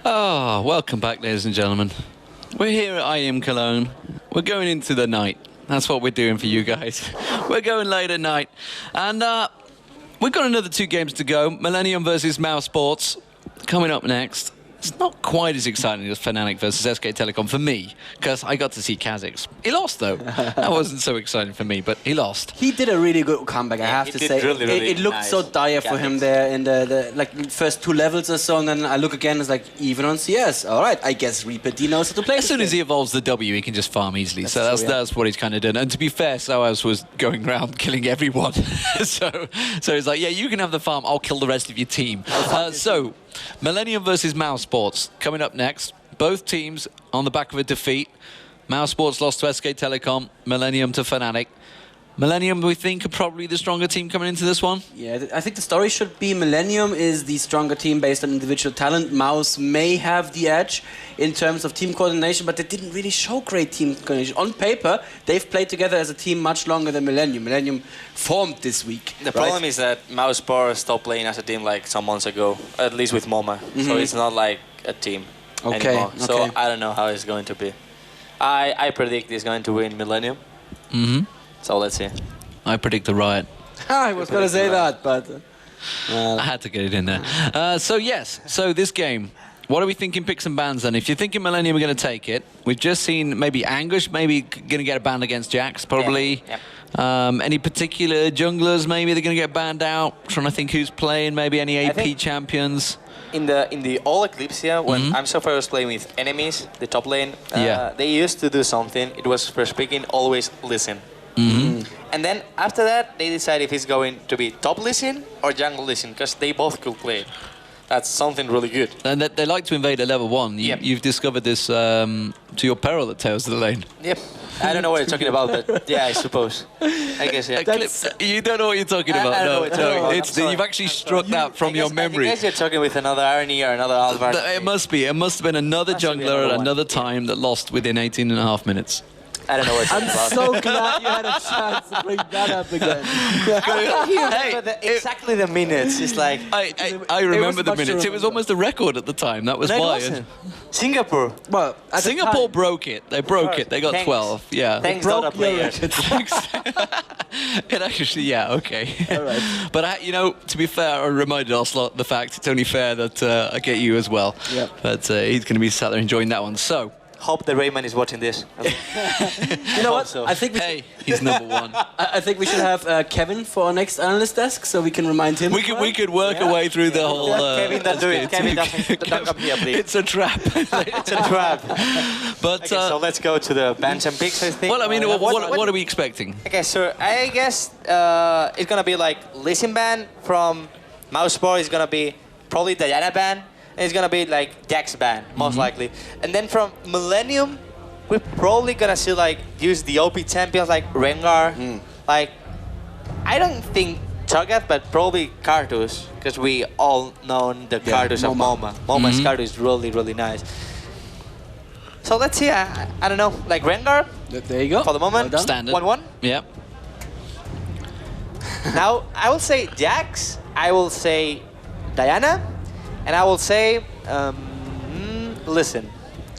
Oh, welcome back, ladies and gentlemen. We're here at IEM Cologne. We're going into the night. That's what we're doing for you guys. We're going late at night. And we've got another 2 games to go. Millennium versus Mousesports coming up next. It's not quite as exciting as Fnatic versus SK Telecom for me, because I got to see Kha'Zix. He lost, though. That wasn't so exciting for me, but he lost. He did a really good comeback, I have to say. Really it looked nice so dire for him there in the first 2 levels or so, and then I look again, it's like, even on CS. All right, I guess Reaper D knows how to play. As soon as he evolves the W, he can just farm easily. That's what he's kind of done. And to be fair, Soaz was going around killing everyone. so he's like, yeah, you can have the farm, I'll kill the rest of your team. So, Millennium versus Mousesports coming up next. Both teams on the back of a defeat. Mousesports lost to SK Telecom, Millennium to Fnatic. Millennium, we think, are probably the stronger team coming into this one. Yeah, I think the story should be Millennium is the stronger team based on individual talent. Mouse may have the edge in terms of team coordination, but they didn't really show great team coordination. On paper, they've played together as a team much longer than Millennium. Millennium formed this week. The problem is that Mousesports stopped playing as a team like some months ago, at least with MoMA. So it's not like a team anymore. So I don't know how it's going to be. I predict it's going to win Millennium. So let's see. I predict the Riot. I was going to say that, but... I had to get it in there. So this game, what are we thinking picks and bans then? If you're thinking Millennium are going to take it, we've just seen maybe Anguish maybe going to get a ban against Jax, probably. Yeah. Any particular junglers maybe they're going to get banned out? Trying to think who's playing, maybe any AP champions. In the All Eclipse here, when I'm so far was playing with enemies, the top lane, they used to do something. It was for speaking always listen. And then after that, they decide if it's going to be top listen or jungle listen, because they both could play. That's something really good. And they like to invade at level 1. You've discovered this to your peril at Tales of the Lane. Yep. I don't know what you're talking about, but yeah, I suppose. I guess, yeah. You don't know what you're talking about. No, you've actually struck that from your memory. I guess you're talking with another Arnie or another Alvar. It must be. It must have been another jungler at another time that lost within 18.5 minutes. I don't know what you're talking about. I'm so glad you had a chance to bring that up again. Exactly the minutes. It's like... I remember the minutes. It was almost a record at the time. That was why. Singapore. Well, Singapore broke it. They broke it. They got 12. Yeah. Thanks, Dota players. It actually, yeah, okay. All right. But, to be fair, I reminded Ocelot the fact it's only fair that I get you as well. Yeah. But he's going to be sat there enjoying that one. So... Hope the Rayman is watching this. You know what? So. I think he's number 1. I think we should have Kevin for our next analyst desk, so we can remind him. We could work our way through the whole. Kevin, don't do it. Kevin, don't come here, please. It's a trap. It's a trap. But okay, so let's go to the bans and picks, I think. Well, I mean, what are we expecting? Okay, so I guess it's gonna be like Listen ban from Mousesports. It's gonna be probably Diana ban. And it's gonna be like Jax ban, most likely. And then from Millennium, we're probably gonna see like use the OP champions like Rengar. Like, I don't think Cho'Gath, but probably Karthus, because we all know the Karthus of MoMA. MoMA's Karthus is really, really nice. So let's see, I don't know, like Rengar. There you go. For the moment, well standard. 1-1. Yeah. Now, I will say Jax, I will say Diana, and I will say, listen.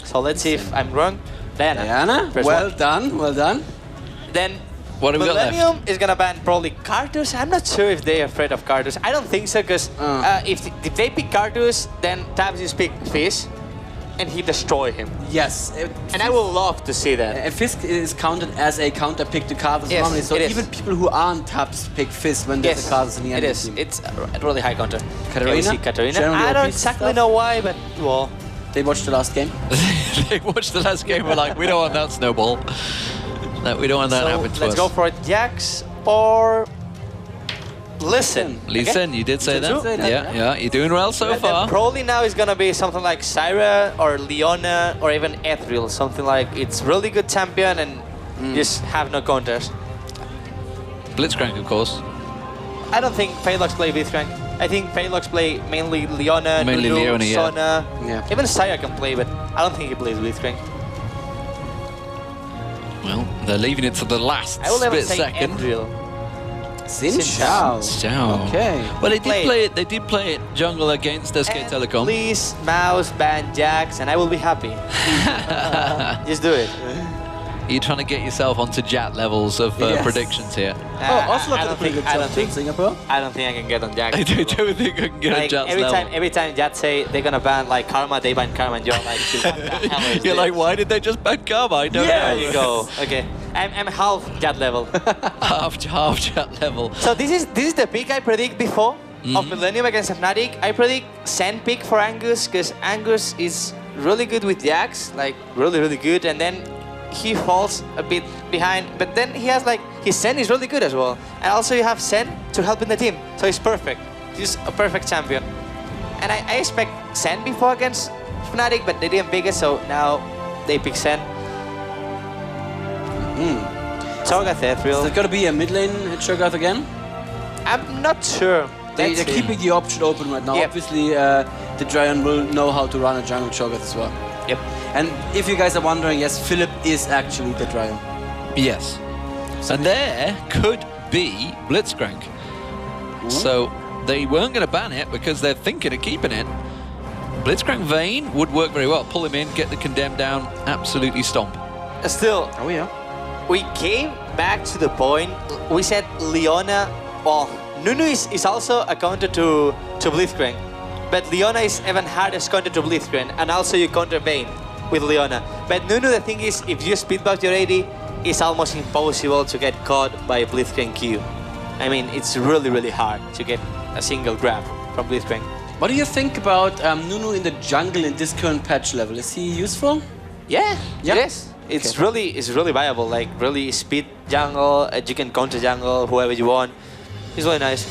So let's see if I'm wrong. Diana. Well done, well done. Then what have we got left? Millennium is gonna ban probably Karthus. I'm not sure if they're afraid of Karthus. I don't think so, because if they pick Karthus, then Tabs just pick Fizz, and he destroy him. Yes. And I would love to see that. Fizz is counted as a counter pick to Karthus normally, so even people who aren't Tabs pick Fizz when there's a Karthus in the enemy team. It's a really high counter. Katarina? I don't exactly know why, but well... They watched the last game? They watched the last game, we're like, we don't want that snowball. No, we don't want that to happen to us. Let's go for Jax or... Listen. Listen, okay? You did say that. Yeah, you're doing well so far. Probably now it's gonna be something like Syra or Leona or even Ethereal, something like it's really good champion and just have no counters. Blitzcrank, of course. I don't think Phalanx play Blitzcrank. I think Phalanx play mainly Leona, mainly Nunu, Leona, Sona. Yeah. Even Syra can play, but I don't think he plays Blitzcrank. Well, they're leaving it to the last I will never split say second. Ethereal. Xin Zhao. Zhao. Okay. Well, they did Play it. play it. They did play it jungle against SK And Telecom. please, Mouse, ban Jax, and I will be happy. Just do it. You're trying to get yourself onto Jat levels of Yes. predictions here. Oh, Oslo did a pretty good I job don't too, think Singapore. I don't think I can get on Jax. I don't think I can get a Like Jat's every level. time Jat say they're gonna ban like Karma, they ban Karma, and you're like, "Dude, what the hell is You're this?" like, why did they just ban Karma? I don't There know. you go. Okay, I'm half Jat level. half Jat level. So this is the pick I predict before of Millennium against Fnatic. I predict Sen pick for Angus because Angus is really good with Jax, like really good, and then he falls a bit behind, but then he has like his Sen is really good as well, and also you have Sen to help in the team, so he's perfect. He's a perfect champion, and I expect Sen before against Fnatic, but they didn't pick it, so now they pick Sen. Cho'Gath Is Ethereal. there gonna be a mid lane at Cho'Gath again? I'm not sure. They're Let's see. keeping the option open right now. Yep. Obviously, the Dryan will know how to run a jungle Cho'Gath as well. Yep. And if you guys are wondering, yes, Philip is actually the Dryan. Yes. And there could be Blitzcrank. So they weren't going to ban it because they're thinking of keeping it. Blitzcrank Vayne would work very well. Pull him in, get the condemn down, absolutely stomp. Still, Oh yeah. we came back to the point. We said Leona. Well, Nunu is also a counter to Blitzcrank, but Leona is even hardest counter to Blitzcrank, and also you counter Vayne with Leona. But Nunu, the thing is, if you speedbox your AD, it's almost impossible to get caught by Blitzcrank Q. I mean, it's really hard to get a single grab from Blitzcrank. What do you think about Nunu in the jungle in this current patch level? Is he useful? Yeah, Yeah? yes. It's Okay. really viable. Like really speed jungle, you can counter jungle whoever you want. It's really nice.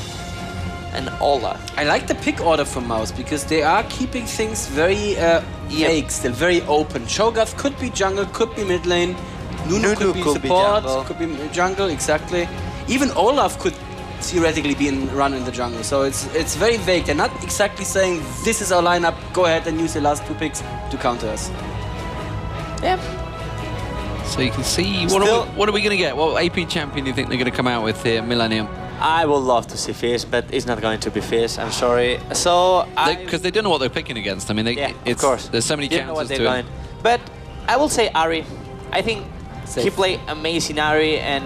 And Ola. I like the pick order from Mouse because they are keeping things very vague, still very open. Cho'Gath could be jungle, could be mid lane. Nunu could be support, could be jungle, exactly. Even Olaf could theoretically be run in the jungle. So it's very vague. They're not exactly saying this is our lineup. Go ahead and use your last 2 picks to counter us. Yeah. So you can see, Still- what are we going to get? What AP champion do you think they're going to come out with here, Millennium? I would love to see Fierce, but it's not going to be Fierce. I'm sorry. So Because they don't know what they're picking against. I mean, yeah, it's, of course. there's so many Didn't know what counters they're to it. going. But I will say Ari. I think he Safe. played amazing Ari, and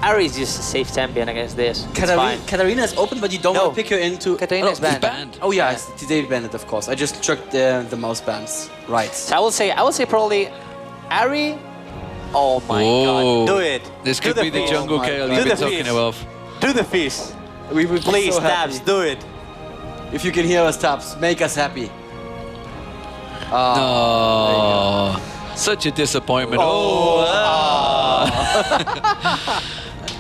Ari is just a safe champion against this. It's fine. Katarina is open, but you don't No. want to pick her into... Katarina is banned. banned. Oh yeah, Yeah. they banned it, of course. I just checked the mouse bans. Right. So I will say probably Ari. Oh my Whoa. god. Do it. This Do could be the Fierce. jungle Oh my KO God. you've Do been the talking Fierce. about. Do the Fierce. We would be Please, so Tabs, happy. do it. If you can hear us, Tabs, make us happy. Oh, such a disappointment. Oh,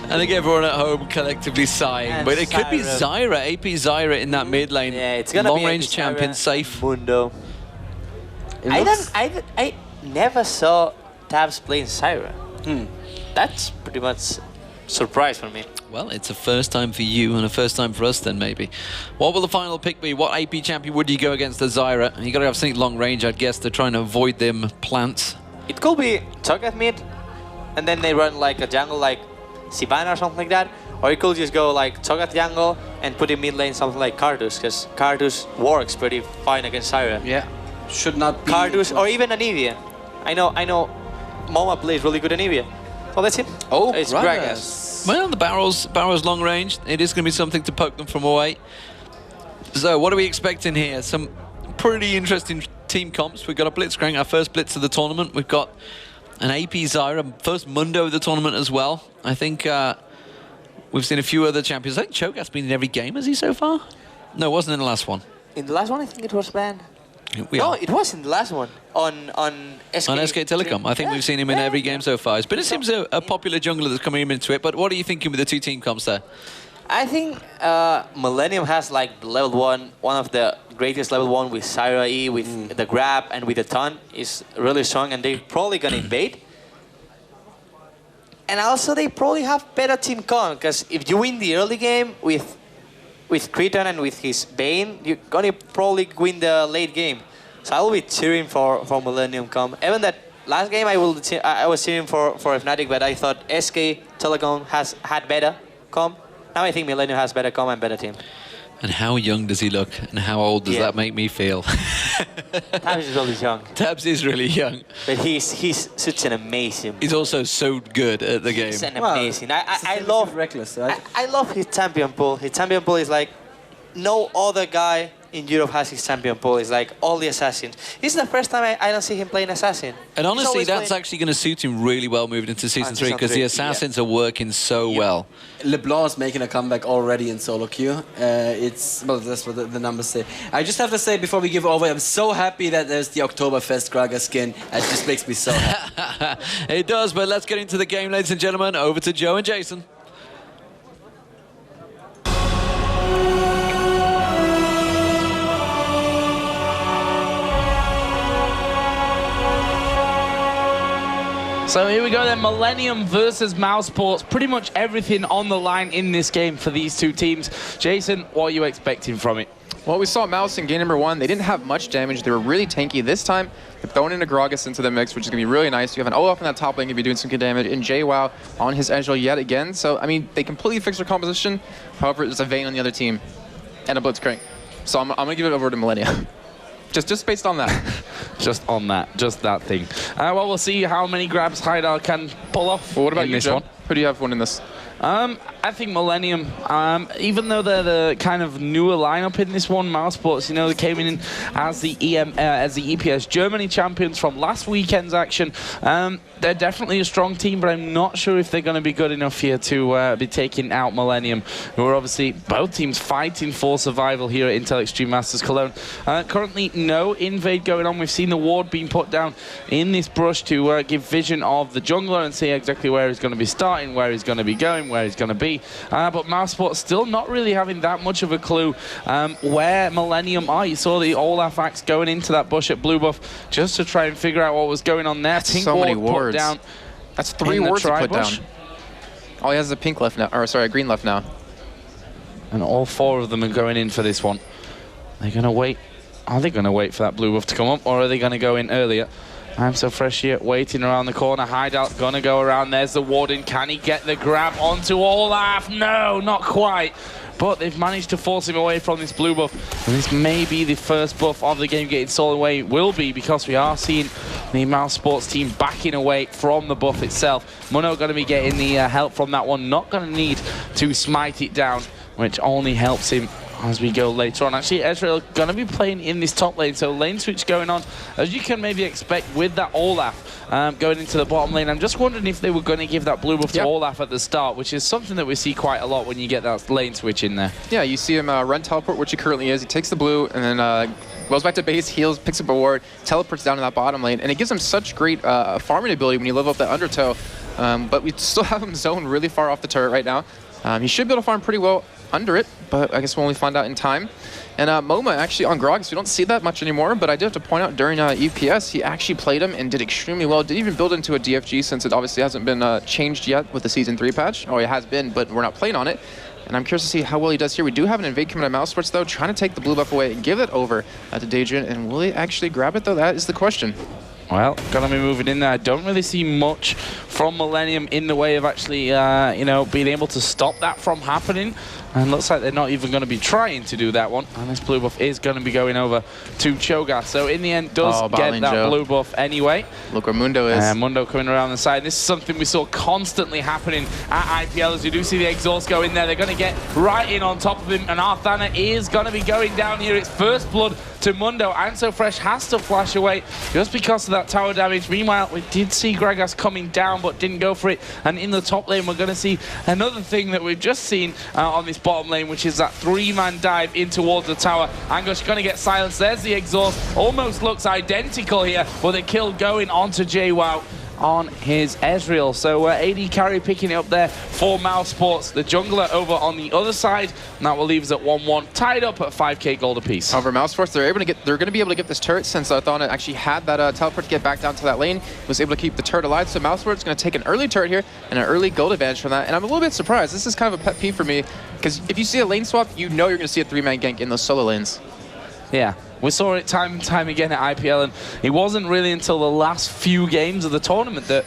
I think everyone at home collectively sighing. And But it could be Zyra. Zyra, AP Zyra in that mid lane. Yeah, it's gonna Long be range Zyra champion, and safe. Mundo. It I looks- never saw Tabs playing Syra. That's pretty much surprise for me. Well, it's a first time for you and a first time for us then, maybe. What will the final pick be? What AP champion would you go against the Zyra? You got to have something long range, I'd guess, to try and avoid them plants. It could be Cho'Gath mid, and then they run like a jungle like Sivana or something like that. Or you could just go like Cho'Gath jungle and put in mid lane something like Cardus, because Cardus works pretty fine against Syra. Yeah. Should not be... Cardus or even Anivia. I know Moma plays really good Anivia. So that's it. Oh, it's Gragas. Gragas. Well, the barrel's long range. It is going to be something to poke them from away. So what are we expecting here? Some pretty interesting team comps. We've got a Blitzcrank, our first blitz of the tournament. We've got an AP Zyra, first Mundo of the tournament as well. I think we've seen a few other champions. I think Cho'Gath's been in every game, has he, so far? No, it wasn't in the last one. In the last one, I think it was banned. We No, are. it was in the last one. On SK. On SK Telecom. I think we've seen him in every game so far. But it seems a popular jungler that's coming into it. But what are you thinking with the two team comps there? I think Millennium has like the level one of the greatest level 1 with Syra E, with the grab and with the ton is really strong, and they're probably gonna invade. And also they probably have better team con, because if you win the early game with Cretan and with his Bane, you're gonna probably win the late game. So I will be cheering for Millennium come. Even that last game I was cheering for Fnatic, but I thought SK Telecom had better come. Now I think Millennium has better combo and better team. And how young does he look? And how old does that make me feel? Tabs is really young. Tabs is really young. But he's such an amazing. He's also so good at the game. He's an amazing. I love reckless. Right? I love his champion pool. His champion pool is like no other guy in Europe has his champion pool. It's like all the assassins. This is the first time I don't see him playing assassin. And honestly, that's actually going to suit him really well moving into Season 3 because the assassins are working so well. LeBlanc is making a comeback already in solo queue. Well, that's what the numbers say. I just have to say before we give over, I'm so happy that there's the Oktoberfest Gragas skin. It just makes me so happy. It does, but let's get into the game, ladies and gentlemen. Over to Joe and Jason. So here we go then, Millennium versus Mousesports. Pretty much everything on the line in this game for these two teams. Jason, what are you expecting from it? Well, we saw Mouse in game number 1. They didn't have much damage. They were really tanky. This time, they're throwing in a Gragas into the mix, which is going to be really nice. You have an Olaf in that top lane going to be doing some good damage, and JWoww on his Ezreal yet again. So, I mean, they completely fixed their composition. However, there's a Vayne on the other team and a Blitzcrank. So I'm going to give it over to Millennium. Just based on that. Just on that. Just that thing. Well, we'll see how many grabs Haidar can pull off. Well, what about you, this Joe? one. Who do you have winning this? I think Millennium, even though they're the kind of newer lineup in this one, Mousesports, you know, they came in as the EPS Germany champions from last weekend's action. They're definitely a strong team, but I'm not sure if they're going to be good enough here to be taking out Millennium, who are obviously both teams fighting for survival here at Intel Extreme Masters Cologne. Currently, no invade going on. We've seen the ward being put down in this brush to give vision of the jungler and see exactly where he's going to be starting, where he's going to be going, where he's going to be. But Mousesports still not really having that much of a clue where Millennium are. You saw the Olaf axe going into that bush at blue buff just to try and figure out what was going on there. That's Pink so many ward put wards. down. That's 3 wards to put bush. down. All he has is a pink left now, or sorry, a green left now. And all 4 of them are going in for this one. They're going to wait. Are they going to wait for that blue buff to come up, or are they going to go in earlier? I'm so fresh here, waiting around the corner. Hideout's gonna go around. There's the warden. Can he get the grab onto Olaf? No, not quite. But they've managed to force him away from this blue buff. And this may be the first buff of the game getting stolen away. It will be, because we are seeing the Mousesports team backing away from the buff itself. Muno going to be getting the help from that one. Not going to need to smite it down, which only helps him as we go later on. Actually, Ezreal going to be playing in this top lane, so lane switch going on, as you can maybe expect with that Olaf going into the bottom lane. I'm just wondering if they were going to give that blue buff to Olaf at the start, which is something that we see quite a lot when you get that lane switch in there. Yeah, you see him run teleport, which he currently is. He takes the blue and then goes back to base, heals, picks up a ward, teleports down to that bottom lane, and it gives him such great farming ability when you level up that undertow. But we still have him zoned really far off the turret right now. He should be able to farm pretty well under it, but I guess we'll only find out in time. And MoMA actually on Grog, so we don't see that much anymore, but I do have to point out during EPS, he actually played him and did extremely well. Didn't even build into a DFG since it obviously hasn't been changed yet with the Season 3 patch. Oh, it has been, but we're not playing on it. And I'm curious to see how well he does here. We do have an invade coming to Mousesports, though, trying to take the blue buff away and give it over to Daedrian. And will he actually grab it, though? That is the question. Well, gonna be moving in there. I don't really see much from Millennium in the way of actually, you know, being able to stop that from happening. And looks like they're not even going to be trying to do that one. And this blue buff is going to be going over to Cho'Gath. So in the end, does get that blue buff anyway. Look where Mundo is. Mundo coming around the side. This is something we saw constantly happening at IPL. As you do see the exhaust go in there, they're going to get right in on top of him. And Arthana is going to be going down here. It's first blood to Mundo. And so Fresh has to flash away just because of that tower damage. Meanwhile, we did see Gragas coming down, but didn't go for it. And in the top lane, we're going to see another thing that we've just seen on this bottom lane, which is that 3-man dive in towards the tower. Angush going to get silenced. There's the exhaust. Almost looks identical here, but the kill going onto JWoww on his Ezreal. So AD carry picking it up there for Mousesports. The jungler over on the other side, and that will leave us at 1-1, tied up at 5k gold apiece. However, Mousesports, they're going to be able to get this turret since Arthana actually had that teleport to get back down to that lane. Was able to keep the turret alive. So Mousesports is going to take an early turret here and an early gold advantage from that. And I'm a little bit surprised. This is kind of a pet peeve for me, because if you see a lane swap, you know you're going to see a 3-man gank in those solo lanes. Yeah, We saw it time and time again at IPL, and it wasn't really until the last few games of the tournament that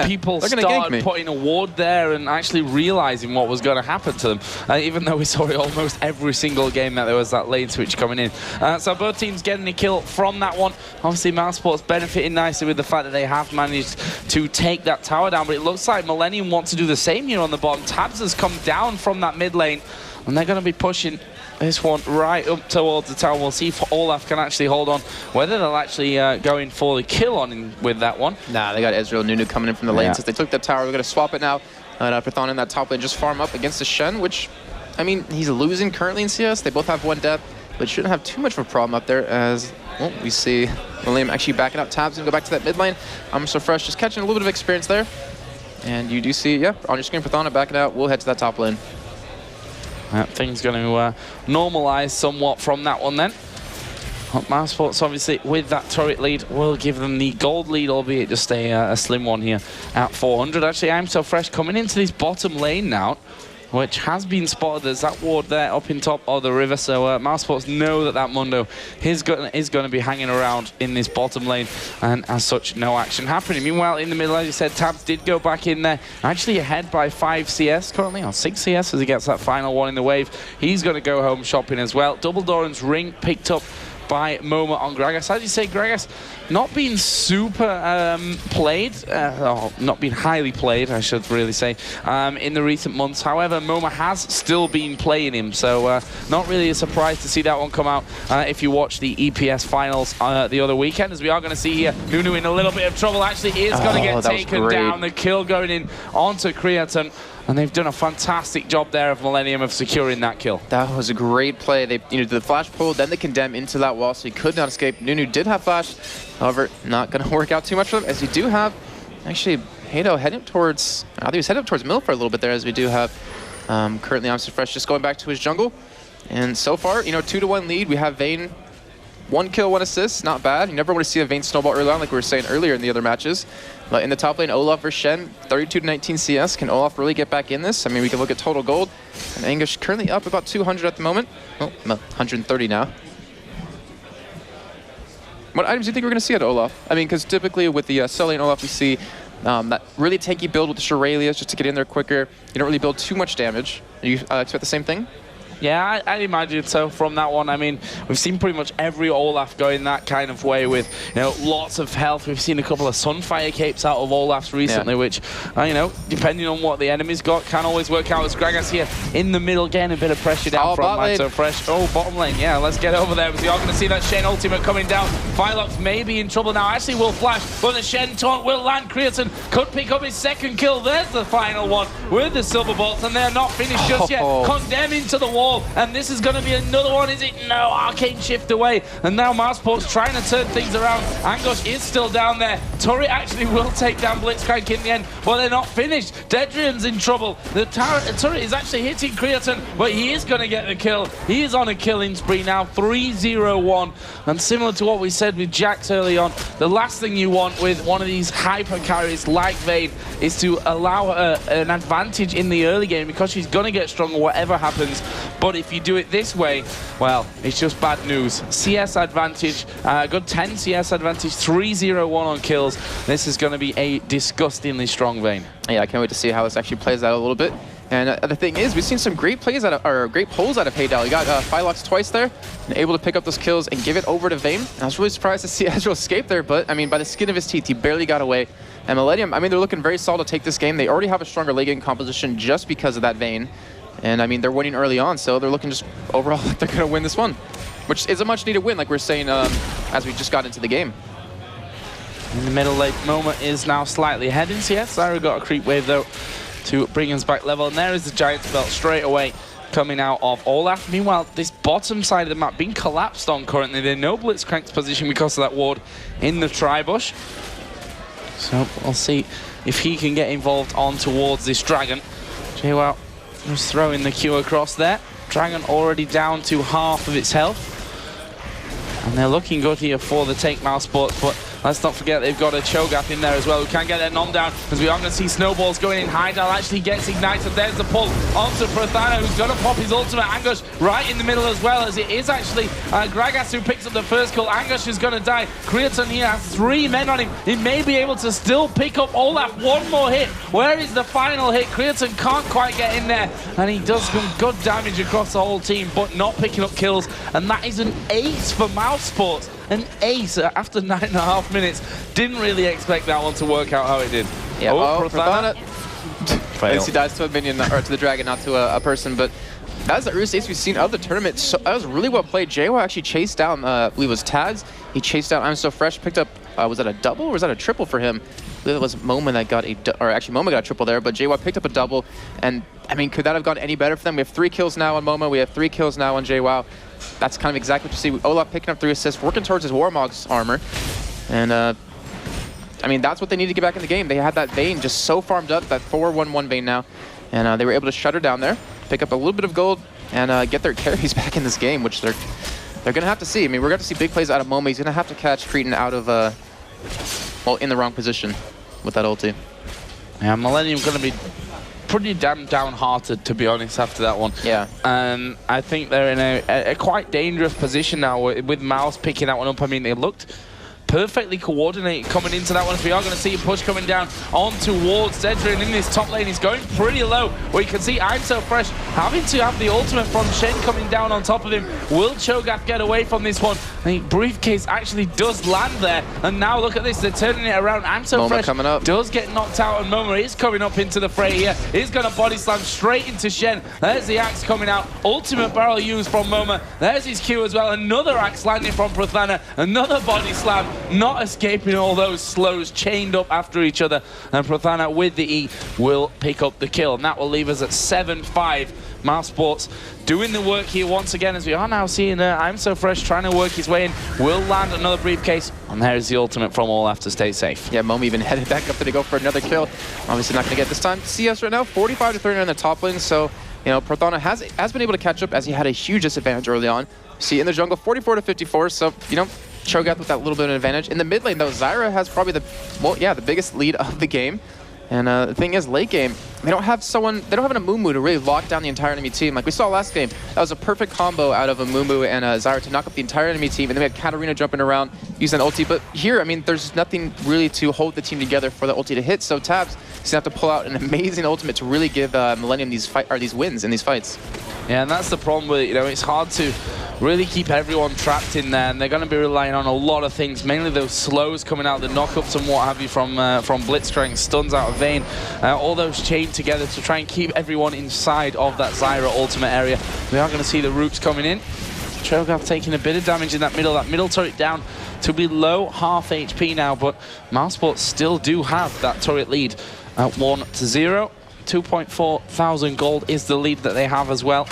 people started putting a ward there and actually realizing what was going to happen to them. Even though we saw it almost every single game that there was that lane switch coming in. So both teams getting a kill from that one. Obviously, Mousesports benefiting nicely with the fact that they have managed to take that tower down, but it looks like MILLENIUM want to do the same here on the bottom. Tabs has come down from that mid lane, and they're going to be pushing this one right up towards the tower. We'll see if Olaf can actually hold on, whether they'll actually go in for the kill on with that one. Nah, they got Ezreal Nunu coming in from the lane. Since they took that tower, we're going to swap it now. Python in that top lane, just farm up against the Shen, which, I mean, he's losing currently in CS. They both have 1 death, but shouldn't have too much of a problem up there as, well, we see MILLENIUM actually backing up Tabs and go back to that mid lane. I'm so fresh, just catching a little bit of experience there. And you do see, on your screen, Python backing out. We'll head to that top lane. Things going to normalize somewhat from that one then. Mousesports, obviously, with that turret lead, will give them the gold lead, albeit just a slim one here at 400. Actually, I'm so fresh coming into this bottom lane now, which has been spotted. There's that ward there up in top of the river, so Mousesports know that Mundo is going to be hanging around in this bottom lane, and as such, no action happening. Meanwhile, in the middle, as you said, Tabs did go back in there, actually ahead by 5 CS currently, or 6 CS as he gets that final one in the wave. He's going to go home shopping as well. Double Doran's ring picked up by Moma on Gragas. As you say, Gragas not being super played, or not being highly played, I should really say, in the recent months. However, Moma has still been playing him, so not really a surprise to see that one come out if you watch the EPS finals the other weekend, as we are going to see here Nunu in a little bit of trouble. Actually, he is going to get taken down. The kill going in onto Creaton. And they've done a fantastic job there of MILLENIUM of securing that kill. That was a great play. They did the flash pull, then the condemn into that wall, so he could not escape. Nunu did have flash, however, not going to work out too much for them, as you do have, actually, Hado heading towards, I think he was heading up towards middle for a little bit there, as we do have currently I'm so fresh just going back to his jungle. And so far, 2-1 lead. We have Vayne, 1 kill, 1 assist, not bad. You never want to see a Vayne snowball early on, like we were saying earlier in the other matches. But in the top lane, Olaf versus Shen, 32-19 CS. Can Olaf really get back in this? I mean, we can look at total gold. And Anguish currently up about 200 at the moment. Oh, 130 now. What items do you think we're going to see out of Olaf? I mean, because typically with the sell lane Olaf, we see that really tanky build with the Shuralias just to get in there quicker. You don't really build too much damage. Do you expect the same thing? Yeah, I imagine so from that one. I mean, we've seen pretty much every Olaf going that kind of way with, lots of health. We've seen a couple of Sunfire capes out of Olafs recently, which, depending on what the enemy's got, can always work out. As Gragas here in the middle, getting a bit of pressure down from Manto Fresh. Oh, bottom lane, yeah, let's get over there. We are going to see that Shen ultimate coming down. Phylox may be in trouble now. Actually, will flash, but the Shen taunt will land. Creaton could pick up his 2nd kill. There's the final one with the Silver Bolts, and they're not finished just yet. Condemn into the wall. And this is going to be another one, is it? No, Arcane shift away. And now Mousesports trying to turn things around. Anguish is still down there. Turret actually will take down Blitzcrank in the end. Well, they're not finished. Dedrian's in trouble. The turret is actually hitting Creaton, but he is going to get the kill. He is on a killing spree now, 3-0-1. And similar to what we said with Jax early on, the last thing you want with one of these hyper carries like Vayne is to allow an advantage in the early game, because she's going to get stronger whatever happens. But if you do it this way, well, it's just bad news. CS advantage, good 10 CS advantage, 3-0-1 on kills. This is going to be a disgustingly strong Vayne. Yeah, I can't wait to see how this actually plays out a little bit. And the thing is, we've seen some great plays great pulls out of Haydal. You got Phylox twice there, and able to pick up those kills and give it over to Vayne. And I was really surprised to see Ezreal escape there, but I mean, by the skin of his teeth, he barely got away. And MILLENIUM, I mean, they're looking very solid to take this game. They already have a stronger late game composition just because of that Vayne. And I mean, they're winning early on, so they're looking just overall like they're going to win this one, which is a much needed win, like we're saying as we just got into the game. In the middle lane, Moma is now slightly ahead in CS. Zyra got a creep wave though to bring us back level, and there is the Giant Spell straight away coming out of Olaf. Meanwhile, this bottom side of the map being collapsed on currently. They know Blitzcrank's position because of that ward in the Tribush. So we'll see if he can get involved on towards this Dragon. JWoww just throwing the Q across there. Dragon already down to half of its health. And they're looking good here for the take Mousesports, but Let's not forget they've got a Cho'Gath in there as well, who can get that nom down, as we are going to see snowballs going in. Heidel actually gets ignited. There's the pull onto Prothana, who's going to pop his ultimate. Angush right in the middle as well, as it is actually Gragas who picks up the first kill. Angush is going to die. Creaton here has 3 men on him. He may be able to still pick up Olaf. One more hit. Where is the final hit? Creaton can't quite get in there, and he does some good damage across the whole team, but not picking up kills. And that is an ace for Mousesports. An ace after 9.5 minutes. Didn't really expect that one to work out how it did. Yeah, Prothana. Fail. He dies to a minion, or to the dragon, not to a person, but that was the earliest ace we've seen of the tournament. So that was really well played. JWoww actually chased down, I believe it was Taz. He chased down I'm So Fresh, picked up, was that a double or was that a triple for him? I believe it was Moma that got or actually Moma got a triple there, but JWoww picked up a double. And I mean, could that have gone any better for them? We have 3 kills now on Moma, we have 3 kills now on JWoww. That's kind of exactly what you see. Olaf picking up 3 assists, working towards his Warmog's armor. And I mean, that's what they need to get back in the game. They had that Vayne just so farmed up, that 4-1-1 Vayne now. And they were able to shut her down there, pick up a little bit of gold, and get their carries back in this game, which they're going to have to see. I mean, we're going to see big plays out of Moma. He's going to have to catch Cretan out of, well, in the wrong position with that ulti. Yeah, MILLENIUM going to be pretty damn downhearted, to be honest, after that one. Yeah. I think they're in a quite dangerous position now with Mouse picking that one up. I mean, they looked perfectly coordinated coming into that one, as we are going to see a push coming down on towards Zedrin in this top lane. He's going pretty low, where you can see I'm So Fresh having to have the ultimate from Shen coming down on top of him. Will Cho'Gath get away from this one? The briefcase actually does land there, and now look at this, they're turning it around. I'm So Fresh coming up. Does get knocked out, and Moma is coming up into the fray here. He's going to body slam straight into Shen. There's the axe coming out. Ultimate barrel used from Moma. There's his Q as well. Another axe landing from Prothana. Another body slam. Not escaping all those slows chained up after each other. And Prothana with the E will pick up the kill. And that will leave us at 7-5. Mousesports doing the work here once again, as we are now seeing I'm So Fresh trying to work his way in. Will land another briefcase. And there's the ultimate from Olaf to stay safe. Yeah, Moma even headed back up there to go for another kill. Obviously not going to get this time. CS right now, 45-39 on the top lane. So, you know, Prothana has been able to catch up, as he had a huge disadvantage early on. See, in the jungle, 44-54. So, you know, Cho'Gath with that little bit of advantage. In the mid lane, though, Zyra has probably the biggest lead of the game. And the thing is, late game, they don't have an Amumu to really lock down the entire enemy team. Like we saw last game, that was a perfect combo out of Amumu and Zyra to knock up the entire enemy team. And then we had Katarina jumping around, using an ulti. But here, I mean, there's nothing really to hold the team together for the ulti to hit. So Tabs is going to have to pull out an amazing ultimate to really give MILLENIUM these wins in these fights. Yeah, and that's the problem with it. You know, it's hard to really keep everyone trapped in there, and they're going to be relying on a lot of things, mainly those slows coming out, the knockups and what have you from Blitzcrank, stuns out of Vayne, all those chained together to try and keep everyone inside of that Zyra ultimate area. We are going to see the roots coming in. Cho'Gath taking a bit of damage in that middle turret down to below half HP now, but Mousesports still do have that turret lead at 1-0. 2.4 thousand gold is the lead that they have as well.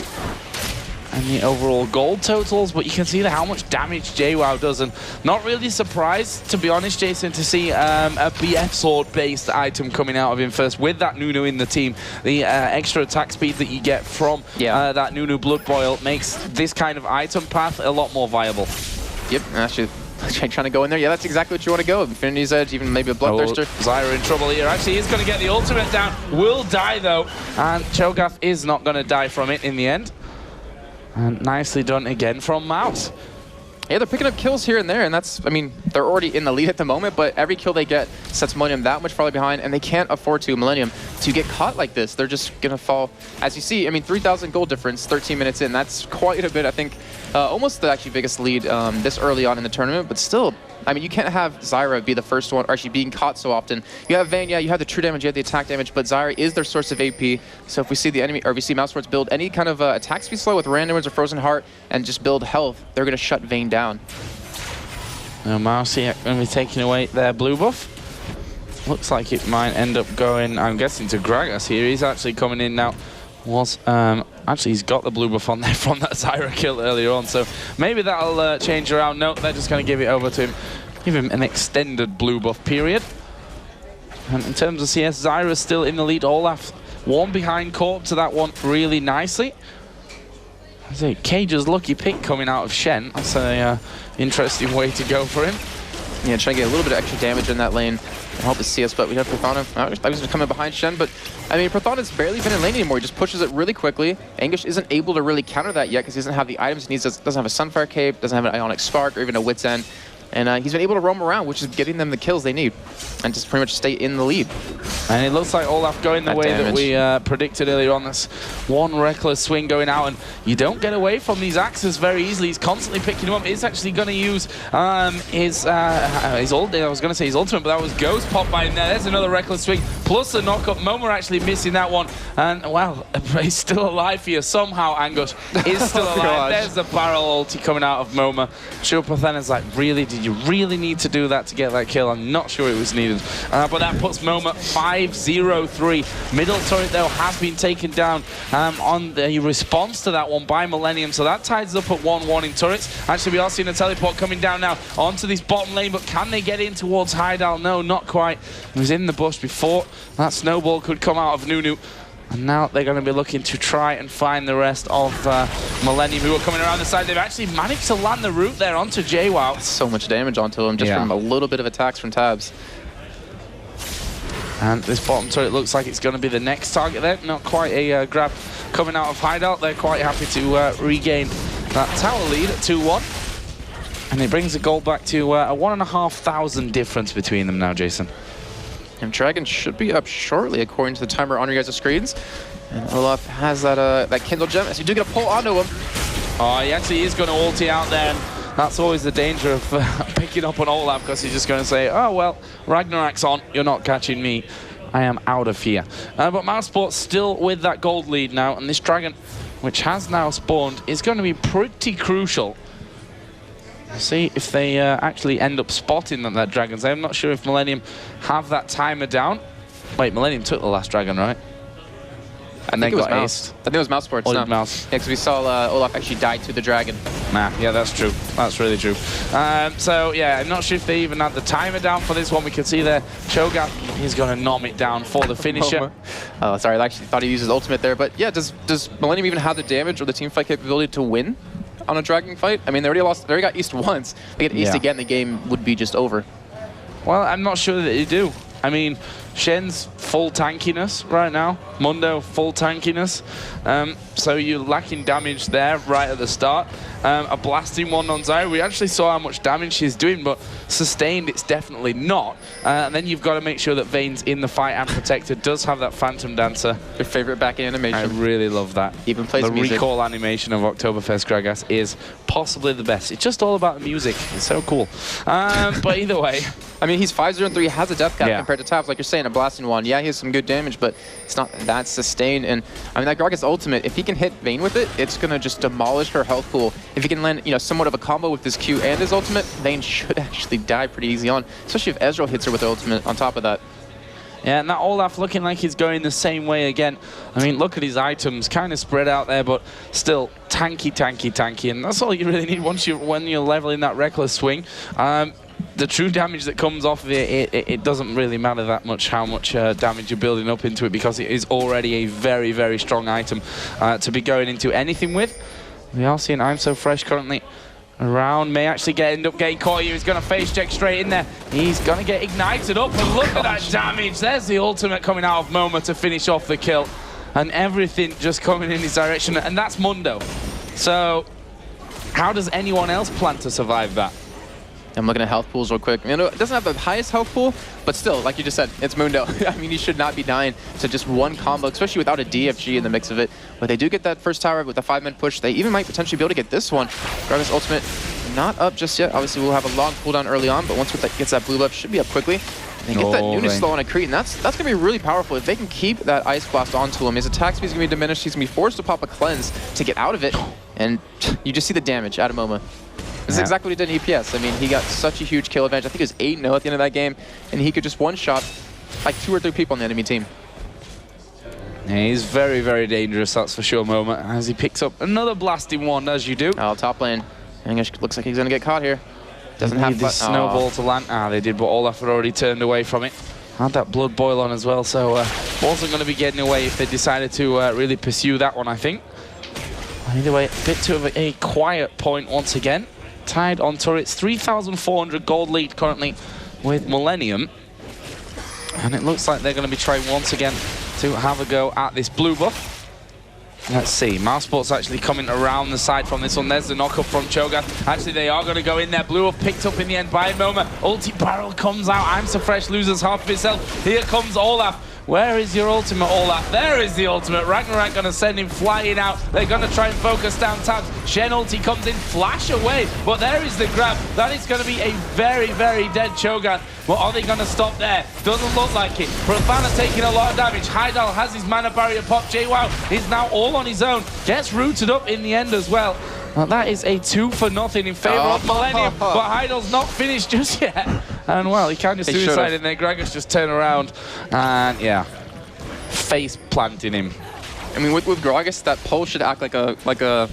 And the overall gold totals, but you can see how much damage JWoww does, and not really surprised, to be honest, Jason, to see a BF sword-based item coming out of him first with that Nunu in the team. The extra attack speed that you get from that Nunu Blood Boil makes this kind of item path a lot more viable. Yep, actually. Trying to go in there. Yeah, that's exactly what you want to go. Infinity's Edge, even maybe a Bloodthirster. Zyra in trouble here. Actually, he's going to get the ultimate down. Will die, though. And Cho'Gath is not going to die from it in the end. And nicely done again from Mouse. Yeah, they're picking up kills here and there, and that's, I mean, they're already in the lead at the moment, but every kill they get sets MILLENIUM that much farther behind, and they can't afford MILLENIUM to get caught like this. They're just going to fall. As you see, I mean, 3,000 gold difference, 13 minutes in. That's quite a bit, I think. Almost the actually biggest lead this early on in the tournament, but still, I mean, you can't have Zyra be the first one, or actually being caught so often. You have Vayne, yeah, you have the true damage, you have the attack damage, but Zyra is their source of AP. So if we see the enemy, or if we see Mousesports build any kind of attack speed slow with Randomers or Frozen Heart and just build health, they're going to shut Vayne down. Now Mouse here going to be taking away their blue buff. Looks like it might end up going, I'm guessing, to Gragas here. He's actually coming in now. Actually, he's got the blue buff on there from that Zyra kill earlier on, so maybe that'll change around. No, they're just going to give it over to him. Give him an extended blue buff period. And in terms of CS, Zyra's still in the lead. Olaf one behind, caught up to that one really nicely. I say Cage's lucky pick coming out of Shen. That's an interesting way to go for him. Yeah, trying to get a little bit of extra damage in that lane and help us see us, but we have Prathana. I was going to come in behind Shen, but I mean, Prathana's barely been in lane anymore. He just pushes it really quickly. Anguish isn't able to really counter that yet because he doesn't have the items he needs. Doesn't have a Sunfire Cape, doesn't have an Ionic Spark, or even a Wit's End. And he's been able to roam around, which is getting them the kills they need, and just pretty much stay in the lead. And it looks like Olaf going the way that we predicted earlier on. This one reckless swing going out, and you don't get away from these axes very easily. He's constantly picking them up. He's actually going to use his ult. I was going to say his ultimate, but that was Ghost pop by in there. There's another reckless swing, plus the knock-up. Momo actually missing that one, and well, he's still alive here somehow. Angush is still alive. There's the barrel ulti coming out of Momo. Sure, Prathana's like, really? Did you really need to do that to get that kill? I'm not sure it was needed. But that puts Momo 5-0-3. Middle turret, though, has been taken down on the response to that one by MILLENIUM. So that ties up at 1-1 in turrets. Actually, we are seeing a teleport coming down now onto this bottom lane, but can they get in towards Heidal? No, not quite. He was in the bush before that snowball could come out of Nunu. And now they're going to be looking to try and find the rest of MILLENIUM, who are coming around the side. They've actually managed to land the root there onto JWoww. So much damage onto him just from a little bit of attacks from Tabs. And this bottom turret looks like it's going to be the next target there. Not quite a grab coming out of Heidal. They're quite happy to regain that tower lead at 2-1. And it brings the goal back to a 1,500 difference between them now, Jason. And Dragon should be up shortly, according to the timer on your guys' screens. And Olaf has that Kindle gem, as you do get a pull onto him. Oh, he actually is going to ulti out there. And that's always the danger of picking up on Olaf, because he's just going to say, oh, well, Ragnarok's on. You're not catching me. I am out of here. But Mousesports still with that gold lead now. And this Dragon, which has now spawned, is going to be pretty crucial. See if they actually end up spotting that Dragons. I'm not sure if MILLENIUM have that timer down. Wait, MILLENIUM took the last Dragon, right? And then got aced. I think it was Mousesports. Oh, Mouse. Yeah, because we saw Olaf actually die to the Dragon. Nah, yeah, that's true. That's really true. So, yeah, I'm not sure if they even had the timer down for this one. We can see there, Cho'Gath, he's going to nom it down for the finisher. Oh, sorry, I actually thought he used his ultimate there. But, yeah, does MILLENIUM even have the damage or the team fight capability to win on a Dragon fight? I mean, they already got aced once. If they get aced again, the game would be just over. Well, I'm not sure that they do. I mean, Shen's full tankiness right now. Mundo, full tankiness. So you're lacking damage there right at the start. A blasting one on Zyra. We actually saw how much damage she's doing, but sustained it's definitely not. And then you've got to make sure that Vayne's in the fight and protected. Does have that Phantom Dancer. Your favorite back-end animation. I really love that. Even plays the music. recall animation of Oktoberfest Gragas is possibly the best. It's just all about the music. It's so cool. But either way. I mean, he's 5-0-3, has a death cap compared to Tabs. Like you're saying, a blasting one. Yeah, he has some good damage, but it's not that sustained. And I mean, that Gragas ultimate, if he can hit Vayne with it, it's going to just demolish her health pool. If he can land, you know, somewhat of a combo with his Q and his ultimate, Vayne should actually die pretty easy on, especially if Ezreal hits her with her ultimate on top of that. Yeah, and that Olaf looking like he's going the same way again. I mean, look at his items, kind of spread out there, but still tanky, tanky, tanky. And that's all you really need when you're leveling that reckless swing. The true damage that comes off of it doesn't really matter that much how much damage you're building up into it, because it is already a very, very strong item to be going into anything with. We are seeing I'm So Fresh currently around, may actually end up getting caught here. He's going to face check straight in there. He's going to get ignited up, and look at that damage. There's the ultimate coming out of Momo to finish off the kill, and everything just coming in his direction, and that's Mundo. So how does anyone else plan to survive that? I'm looking at health pools real quick. You know, it doesn't have the highest health pool, but still, like you just said, it's Mundo. I mean, he should not be dying to just one combo, especially without a DFG in the mix of it. But they do get that first tower with the 5-man push. They even might potentially be able to get this one. Gragas ultimate not up just yet. Obviously, we'll have a long cooldown early on, but once it gets that blue buff, should be up quickly. And they get that Nunu slow on a Crete, and that's going to be really powerful. If they can keep that Ice Blast onto him, his attack speed is going to be diminished. He's going to be forced to pop a Cleanse to get out of it. And you just see the damage out of Momo. This is exactly what he did in EPS. I mean, he got such a huge kill advantage. I think it was 8-0 at the end of that game, and he could just one-shot like 2 or 3 people on the enemy team. Yeah, he's very, very dangerous, that's for sure, Momo, as he picks up another blasting one, as you do. Oh, top lane. English looks like he's going to get caught here. Doesn't have this snowball to land. Ah, they did, but Olaf had already turned away from it. Had that blood boil on as well, so wasn't going to be getting away if they decided to really pursue that one, I think. Either way, a bit too of a quiet point once again. tied on turrets. 3,400 gold lead currently with Millennium. And it looks like they're going to be trying once again to have a go at this blue buff. Let's see, Mousesports actually coming around the side from this one. There's the knock-up from Cho'Gath. Actually, they are going to go in there. Blue buff picked up in the end by Moma. Ulti barrel comes out. I'm So Fresh loses half of himself. Here comes Olaf. Where is your ultimate, Olaf? There is the ultimate. Ragnarok going to send him flying out. They're going to try and focus down tabs. Shen ulti comes in, flash away. But there is the grab. That is going to be a very, very dead Cho'Gath. But are they going to stop there? Doesn't look like it. Prothana taking a lot of damage. Heidal has his mana barrier pop. JWoww is now all on his own. Gets rooted up in the end as well. Now that is a 2-for-0 in favor of Millennium, but Heidal's not finished just yet. And well, he can just suicide in there. Gragas just turn around and yeah, face planting him. I mean, with Gragas, that pull should act like an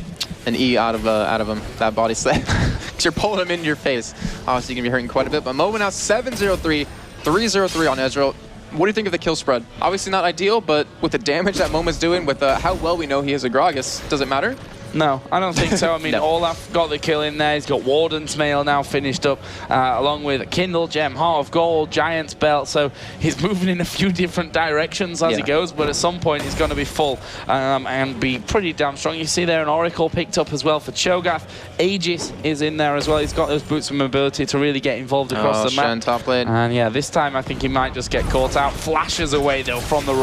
E out of him. That body slam, because you're pulling him into your face. Obviously, you're gonna be hurting quite a bit. But Moma now 7-0-3, 3-0-3 on Ezreal. What do you think of the kill spread? Obviously not ideal, but with the damage that Moma's doing, with how well we know he is a Gragas, does it matter? No, I don't think so. I mean, Olaf got the kill in there. He's got Warden's Mail now finished up, along with Kindle Gem, Heart of Gold, Giant's Belt. So he's moving in a few different directions as he goes, but at some point he's going to be full and be pretty damn strong. You see there an Oracle picked up as well for Cho'Gath. Aegis is in there as well. He's got those boots of mobility to really get involved across the map. Shen top lane. And yeah, this time I think he might just get caught out. Flashes away though from the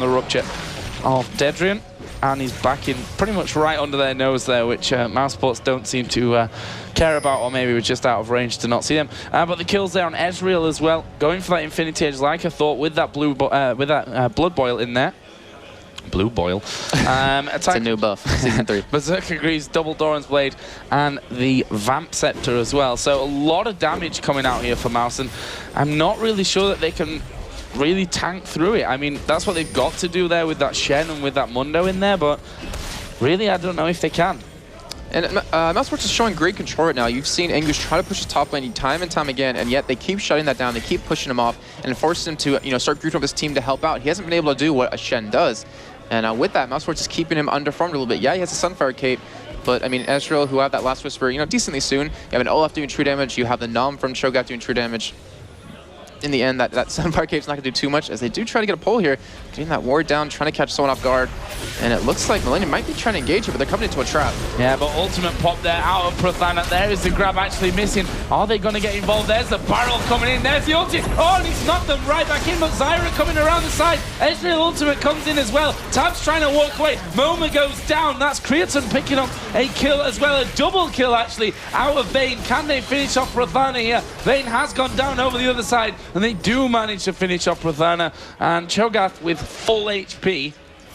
rupture of Dedrian. And he's back in pretty much right under their nose there, which Mousesports don't seem to care about, or maybe we're just out of range to not see them. But the kills there on Ezreal as well, going for that Infinity Edge like I thought with that Blood Boil in there. Blue Boil. It's a new buff, Season 3. Berserker Greaves, Double Doran's Blade, and the Vamp Scepter as well. So a lot of damage coming out here for Mouse, and I'm not really sure that they can really tank through it. I mean, that's what they've got to do there with that Shen and with that Mundo in there, but really, I don't know if they can. And Mousesports is showing great control right now. You've seen Angus try to push his top lane time and time again, and yet they keep shutting that down. They keep pushing him off and forcing him to, start grouping up his team to help out. He hasn't been able to do what a Shen does. And with that, Mousesports is keeping him underfarmed a little bit. Yeah, he has a Sunfire Cape, but I mean, Ezreal, who have that Last Whisper, decently soon. You have an Olaf doing true damage. You have the Nom from Cho'Gath doing true damage. In the end, that Sunfire Cape's not going to do too much, as they do try to get a pull here, getting that ward down, trying to catch someone off guard. And it looks like Millennium might be trying to engage here, but they're coming into a trap. Yeah, but ultimate pop there out of Prothana. There is the grab actually missing. Are they going to get involved? There's the barrel coming in. There's the ulti. Oh, and he's knocked them right back in, but Zyra coming around the side. Ezreal ultimate comes in as well. Tab's trying to walk away. Moma goes down. That's Creaton picking up a kill as well. A double kill actually out of Vayne. Can they finish off Prothana here? Vayne has gone down over the other side, and they do manage to finish off Prothana. And Cho'Gath with full HP,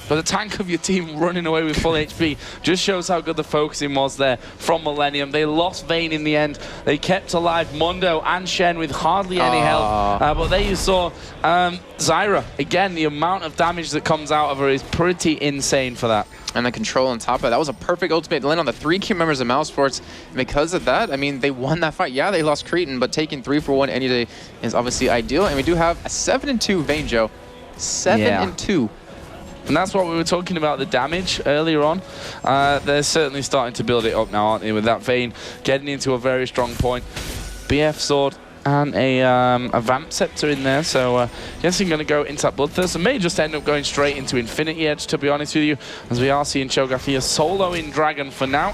but the tank of your team running away with full HP just shows how good the focusing was there from Millennium. They lost Vayne in the end. They kept alive Mundo and Shen with hardly any health. But there you saw Zyra. Again, the amount of damage that comes out of her is pretty insane for that. And the control on top of it. That was a perfect ultimate to land on the 3 key members of Mousesports. And because of that, I mean, they won that fight. Yeah, they lost Cretan, but taking 3 for 1 any day is obviously ideal. And we do have a 7-2 Vayne, Joe. 7-2. And that's what we were talking about, the damage earlier on. They're certainly starting to build it up now, aren't they, with that Vayne getting into a very strong point. BF Sword and a Vamp Scepter in there, so guessing going to go into that Bloodthirst and may just end up going straight into Infinity Edge, to be honest with you, as we are seeing Cho'Gath here soloing Dragon for now.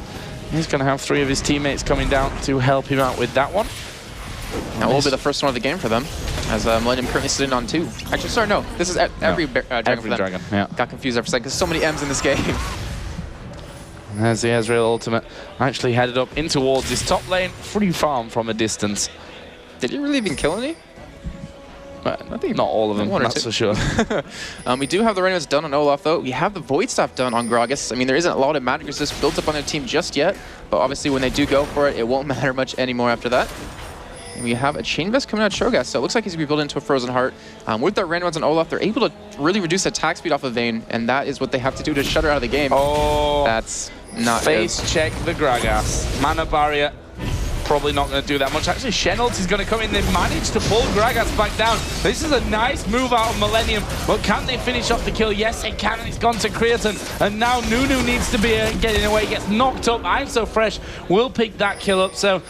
He's going to have 3 of his teammates coming down to help him out with that one. That will be the first one of the game for them, as Millennium currently sitting on 2. Actually, sorry, no. This is every Dragon for them. Dragon, yeah. Got confused there for a second, because so many M's in this game. There's the Ezreal ultimate. Actually headed up in towards his top lane, free farm from a distance. Did he really even kill any? I think not all of them, that's for sure. We do have the Reynolds done on Olaf, though. We have the Void Staff done on Gragas. I mean, there isn't a lot of magic resist built up on their team just yet, but obviously when they do go for it, it won't matter much anymore after that. And we have a Chain Vest coming out of Cho'Gath, so it looks like he's going to be built into a Frozen Heart. With their Reynolds and Olaf, they're able to really reduce attack speed off of Vayne, and that is what they have to do to shut her out of the game. Oh, that's not face check the Gragas. Mana barrier probably not going to do that much. Actually, Shenult is going to come in. They managed to pull Gragas back down. This is a nice move out of Millennium, but can they finish off the kill? Yes, they can, and it's gone to Creatine. And now Nunu needs to be getting away. Gets knocked up. I'm So Fresh will pick that kill up. So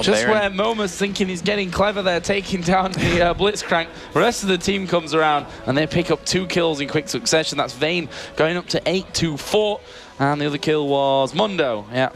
just Baron. where Moma's thinking he's getting clever there, taking down the Blitzcrank, the rest of the team comes around, and they pick up 2 kills in quick succession. That's Vayne going up to 8-4, and the other kill was Mundo. Yeah.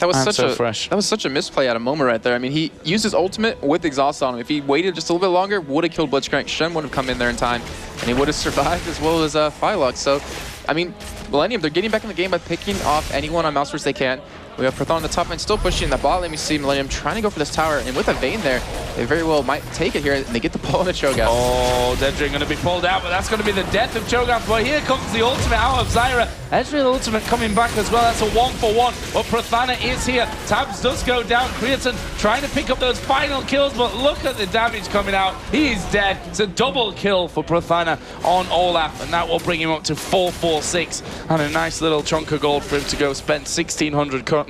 That was Fresh. That was such a misplay out of Moma right there. I mean, he used his ultimate with exhaust on him. If he waited just a little bit longer, would have killed Blitzcrank. Shen would have come in there in time, and he would have survived as well as Phylux. So, I mean, Millennium, they're getting back in the game by picking off anyone on Mousesports they can. We have Prothon on the top lane, still pushing the bot lane. We see Millennium trying to go for this tower, and with a Vayne there, they very well might take it here, and they get the ball in the Cho'Gath. Oh, Dedrick going to be pulled out, but that's going to be the death of Cho'Gath. But here comes the ultimate out of Zyra. Ezreal ultimate coming back as well. That's a 1-for-1, but Prathana is here. Tabs does go down. Creatine trying to pick up those final kills, but look at the damage coming out. He is dead. It's a double kill for Prathana on Olaf, and that will bring him up to 4-4-6, and a nice little chunk of gold for him to go spend 1,600 currently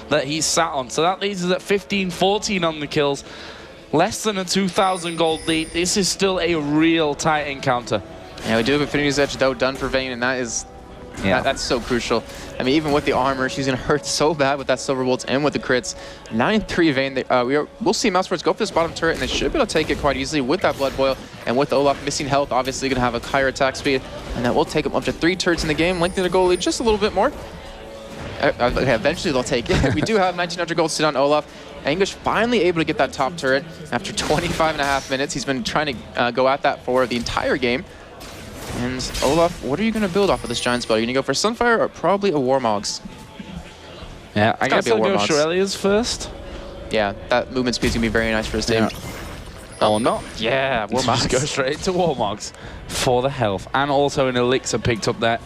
that he's sat on. So that leaves us at 15-14 on the kills. Less than a 2,000 gold lead. This is still a real tight encounter. Yeah, we do have Infinity's Edge though done for Vayne, and that is that's so crucial. I mean, even with the armor, she's gonna hurt so bad with that Silver Bolts and with the crits. 9-3 Vayne. We'll see Mousesports go for this bottom turret, and they should be able to take it quite easily with that Blood Boil, and with Olaf missing health, obviously gonna have a higher attack speed, and that will take them up to 3 turrets in the game, lengthening their goal lead just a little bit more. Okay, eventually they'll take it. We do have 1,900 gold sit on Olaf. Anguish finally able to get that top turret after 25.5 minutes. He's been trying to go at that for the entire game. And Olaf, what are you going to build off of this giant spell? Are you going to go for Sunfire or probably a Warmogs? Yeah, I guess I'll go Shurelya's first. Yeah, that movement speed's going to be very nice for his team. Or not. Yeah, Warmogs. Just go straight to Warmogs for the health. And also an Elixir picked up there.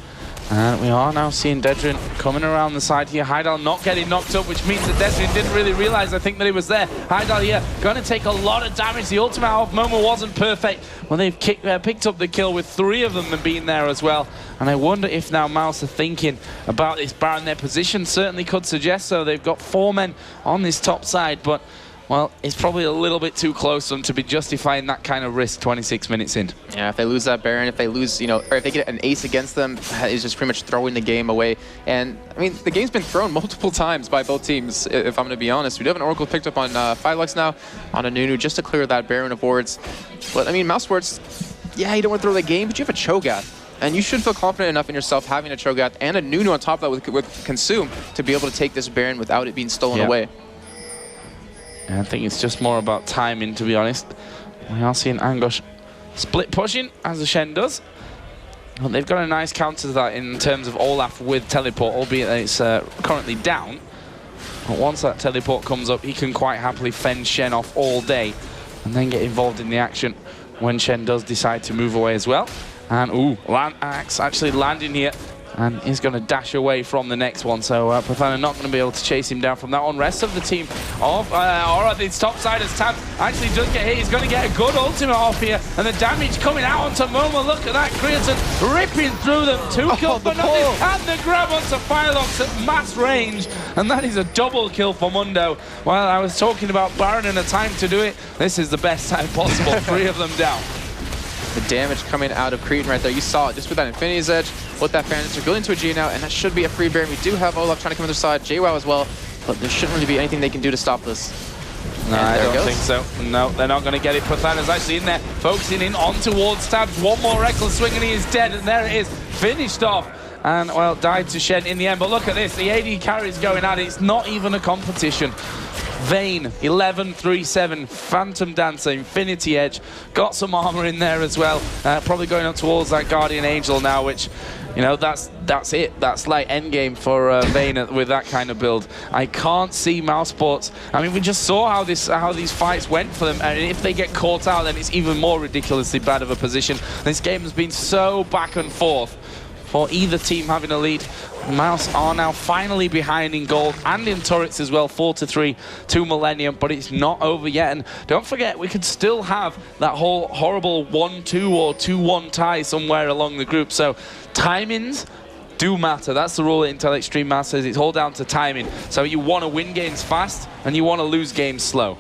And we are now seeing Dedrin coming around the side here. Heidal not getting knocked up, which means that Dedrin didn't really realize, I think, that he was there. Heidal here going to take a lot of damage. The ultimate of Momo wasn't perfect. Well, they've picked up the kill with 3 of them being there as well. And I wonder if now Mouse are thinking about this Baron. Their position certainly could suggest so. They've got 4 men on this top side, but well, it's probably a little bit too close for them to be justifying that kind of risk 26 minutes in. Yeah, if they lose that Baron, if they lose, you know, or if they get an ace against them, it's just pretty much throwing the game away. And, I mean, the game's been thrown multiple times by both teams, if I'm going to be honest. We do have an Oracle picked up on Phylux now, on a Nunu, just to clear that Baron of wards. But, I mean, Mousesports, yeah, you don't want to throw the game, but you have a Cho'Gath. And you should feel confident enough in yourself having a Cho'Gath and a Nunu on top of that with Consume to be able to take this Baron without it being stolen away. I think it's just more about timing, to be honest. We are seeing Anguish split pushing, as the Shen does. Well, they've got a nice counter to that in terms of Olaf with teleport, albeit that it's currently down. But once that teleport comes up, he can quite happily fend Shen off all day and then get involved in the action when Shen does decide to move away as well. And, ooh, Axe actually landing here. And he's going to dash away from the next one. So Prathana not going to be able to chase him down from that one. Rest of the team of Aura, the top side as Tabs actually does get hit. He's going to get a good ultimate off here. And the damage coming out onto Momo. Look at that. Creatine ripping through them. 2 kills for nothing. And the grab onto Phylux at mass range. And that is a double kill for Mundo. Well, I was talking about Baron and a time to do it. This is the best time possible. 3 of them down. The damage coming out of Cretan right there. You saw it just with that Infinity's Edge, with that Phantom. They're going into a G now, and that should be a free Baron. We do have Olaf trying to come on their side, JWoww as well, but there shouldn't really be anything they can do to stop this. No, I don't think so. No, they're not going to get it. Prathana's actually in there, focusing in on towards Tabs. One more reckless swing, and he is dead, and there it is, finished off. And, well, died to Shen in the end. But look at this, the AD carries going at it. It's not even a competition. Vayne, 11-3-7, Phantom Dancer, Infinity Edge, got some armor in there as well. Probably going up towards that Guardian Angel now, which, you know, that's it. That's like endgame for Vayne with that kind of build. I can't see Mousesports. I mean, we just saw how these fights went for them, and if they get caught out, then it's even more ridiculously bad of a position. This game has been so back and forth for either team having a lead. Mouse are now finally behind in gold and in turrets as well, 4-3 to Millennium, but it's not over yet. And don't forget, we could still have that whole horrible 1-2 or 2-1 tie somewhere along the group. So timings do matter. That's the rule at Intel Extreme Masters. It's all down to timing. So you want to win games fast and you want to lose games slow.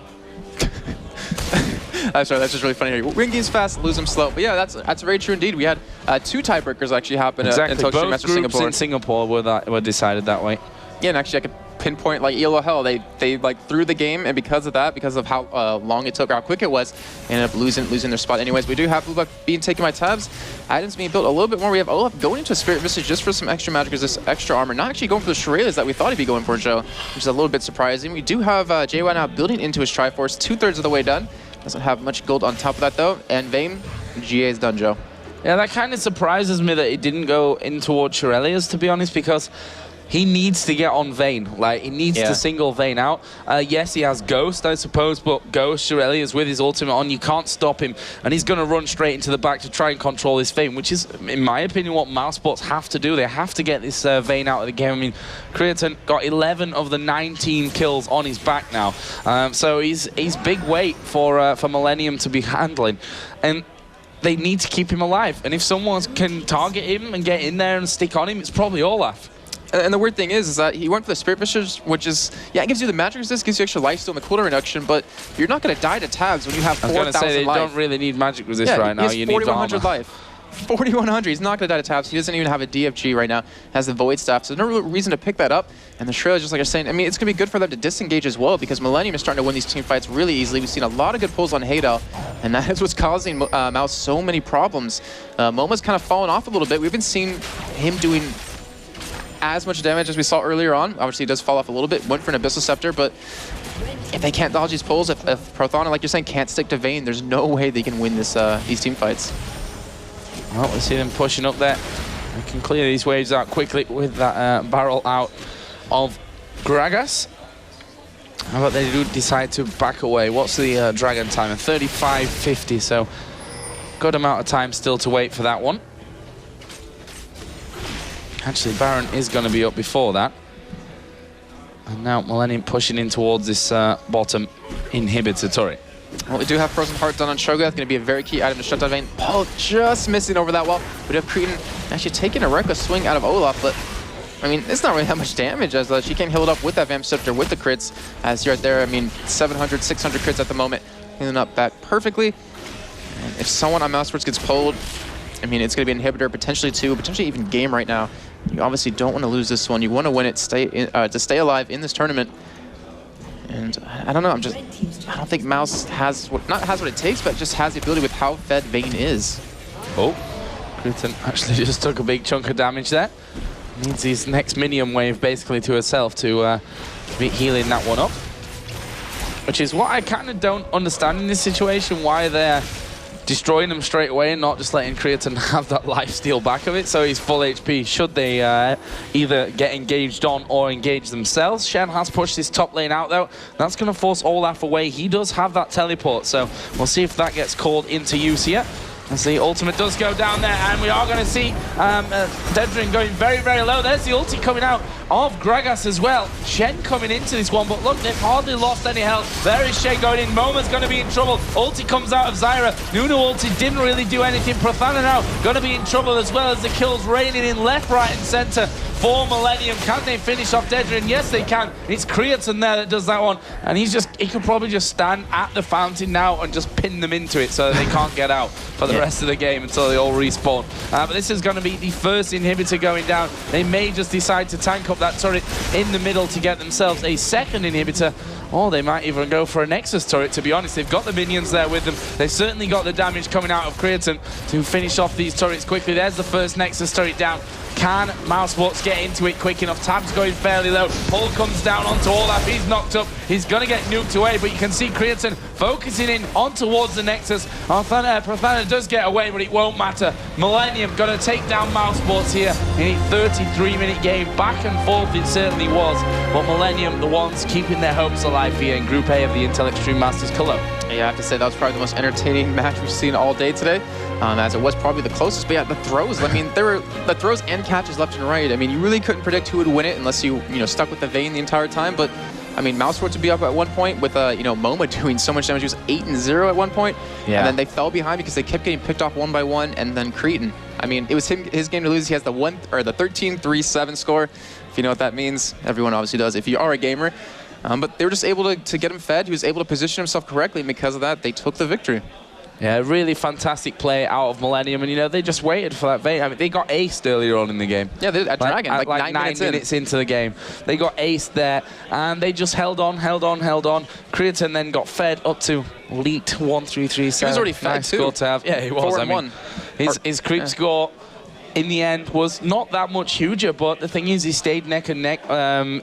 That's right. That's just really funny. Win games fast, lose them slow. But yeah, that's very true indeed. We had 2 tiebreakers actually happen at Intel Extreme Masters Singapore. In Singapore were decided that way. Yeah, and actually I could pinpoint like ELO Hell. They like threw the game, and because of that, because of how long it took, how quick it was, they ended up losing their spot. Anyways, we do have Blue Buck being taken by tabs. Items being built a little bit more. We have Olaf going into a Spirit Visage just for some extra magic resist, extra armor. Not actually going for the Shurellas that we thought he'd be going for, Joe, which is a little bit surprising. We do have JY now building into his Triforce, 2/3 of the way done. Doesn't have much gold on top of that though. And Vayne, GA's done, Joe. Yeah, that kind of surprises me that it didn't go in towards Shurellas, to be honest, because he needs to get on Vayne. Like, he needs to single Vayne out. Yes, he has Ghost, I suppose, but Ghost, Shurellas with his ultimate on, you can't stop him. And he's going to run straight into the back to try and control his Vayne, which is, in my opinion, what Mousesports have to do. They have to get this Vayne out of the game. I mean, Creaton got 11 of the 19 kills on his back now. So he's big weight for MILLENIUM to be handling. And they need to keep him alive. And if someone can target him and get in there and stick on him, it's probably Olaf. And the weird thing is that he went for the Spirit Visage, which is, yeah, it gives you the magic resist, gives you extra lifesteal and the cooldown reduction, but you're not going to die to tabs when you have 4,000 life. I was going to say, they don't really need magic resist right now. You need 4,100 life. 4,100. He's not going to die to tabs. He doesn't even have a DFG right now. Has the Void Staff, so there's no reason to pick that up. And the Shrill is just like you're saying. I mean, it's going to be good for them to disengage as well, because MILLENIUM is starting to win these team fights really easily. We've seen a lot of good pulls on Haydel, and that is what's causing Mouse so many problems. Moma's kind of fallen off a little bit. We've been seeing him doing as much damage as we saw earlier on. Obviously, he does fall off a little bit. Went for an Abyssal Scepter, but if they can't dodge these pulls, if Prothana, like you're saying, can't stick to Vayne, there's no way they can win this these team fights. Well, we see them pushing up there. They can clear these waves out quickly with that barrel out of Gragas. How about they do decide to back away? What's the Dragon timer? 35.50, so good amount of time still to wait for that one. Actually, Baron is going to be up before that. And now MILLENIUM pushing in towards this bottom inhibitor turret. Well, we do have Frozen Heart done on Shogun. That's going to be a very key item to shut down Vayne. Oh, just missing over that wall. We have Cretan actually taking a reckless swing out of Olaf, but I mean, it's not really that much damage as she can't heal it up with that Vamp Scepter with the crits. As you're right there, I mean, 700, 600 crits at the moment. Healing up that perfectly. And if someone on Mousesports gets pulled, I mean, it's going to be an inhibitor, potentially 2, potentially even game right now. You obviously don't want to lose this one. You want to win it, to stay alive in this tournament. And I don't know. I don't think Mouse has what it takes, but just has the ability with how fed Vayne is. Oh, Cretan actually just took a big chunk of damage there. Needs his next minion wave basically to herself to be healing that one up. Which is what I kind of don't understand in this situation, why they're destroying them straight away and not just letting Cretan have that lifesteal back of it, so he's full HP should they either get engaged on or engage themselves. Shen has pushed his top lane out though. That's going to force Olaf away. He does have that teleport, so we'll see if that gets called into use here. As the ultimate does go down there, and we are going to see Dedrin going very, very low. There's the ulti coming out of Gragas as well. Shen coming into this one, but look, they've hardly lost any health. There is Shen going in. Moma's going to be in trouble. Ulti comes out of Zyra. Nunu ulti didn't really do anything. Prothana now going to be in trouble as well as the kills raining in left, right, and center for MILLENIUM. Can they finish off Dedrin? Yes, they can. It's Cretan there that does that one, and he could probably just stand at the fountain now and just pin them into it so they can't get out for the rest of the game until they all respawn. But this is going to be the first inhibitor going down. They may just decide to tank up that turret in the middle to get themselves a second inhibitor, or they might even go for a Nexus turret, to be honest. They've got the minions there with them. They've certainly got the damage coming out of Cretan to finish off these turrets quickly. There's the first Nexus turret down. Can Mousesports get into it quick enough? Tab's going fairly low. Pull comes down onto Olaf. He's knocked up. He's going to get nuked away, but you can see Cretan focusing in on towards the Nexus. Prothana does get away, but it won't matter. MILLENIUM going to take down Mousesports here in a 33-minute game. Back and forth it certainly was, but MILLENIUM, the ones keeping their hopes alive here in Group A of the Intel Extreme Masters Cologne. Yeah, I have to say that was probably the most entertaining match we've seen all day today, as it was probably the closest. But yeah, the throws, I mean, there were the throws and catches left and right. I mean, you really couldn't predict who would win it unless you stuck with the Vayne the entire time. But I mean, Mousesports would be up at one point with Moma doing so much damage. He was 8-0 at one point, and then they fell behind because they kept getting picked off one by one. And then Cretan, I mean, it was his game to lose. He has the 13-3-7 score. If you know what that means, everyone obviously does. If you are a gamer, but they were just able to get him fed. He was able to position himself correctly, and because of that, they took the victory. Yeah, really fantastic play out of Millennium, and you know they just waited for that bait. I mean, they got aced earlier on in the game. Yeah, at Dragon, like 9 minutes into the game, they got aced there, and they just held on. Creatine then got fed up to elite 1-3-3-7. He was already fed nice too. score to have. Yeah, he was. 4-1. His creep score in the end was not that much huger, but the thing is he stayed neck and neck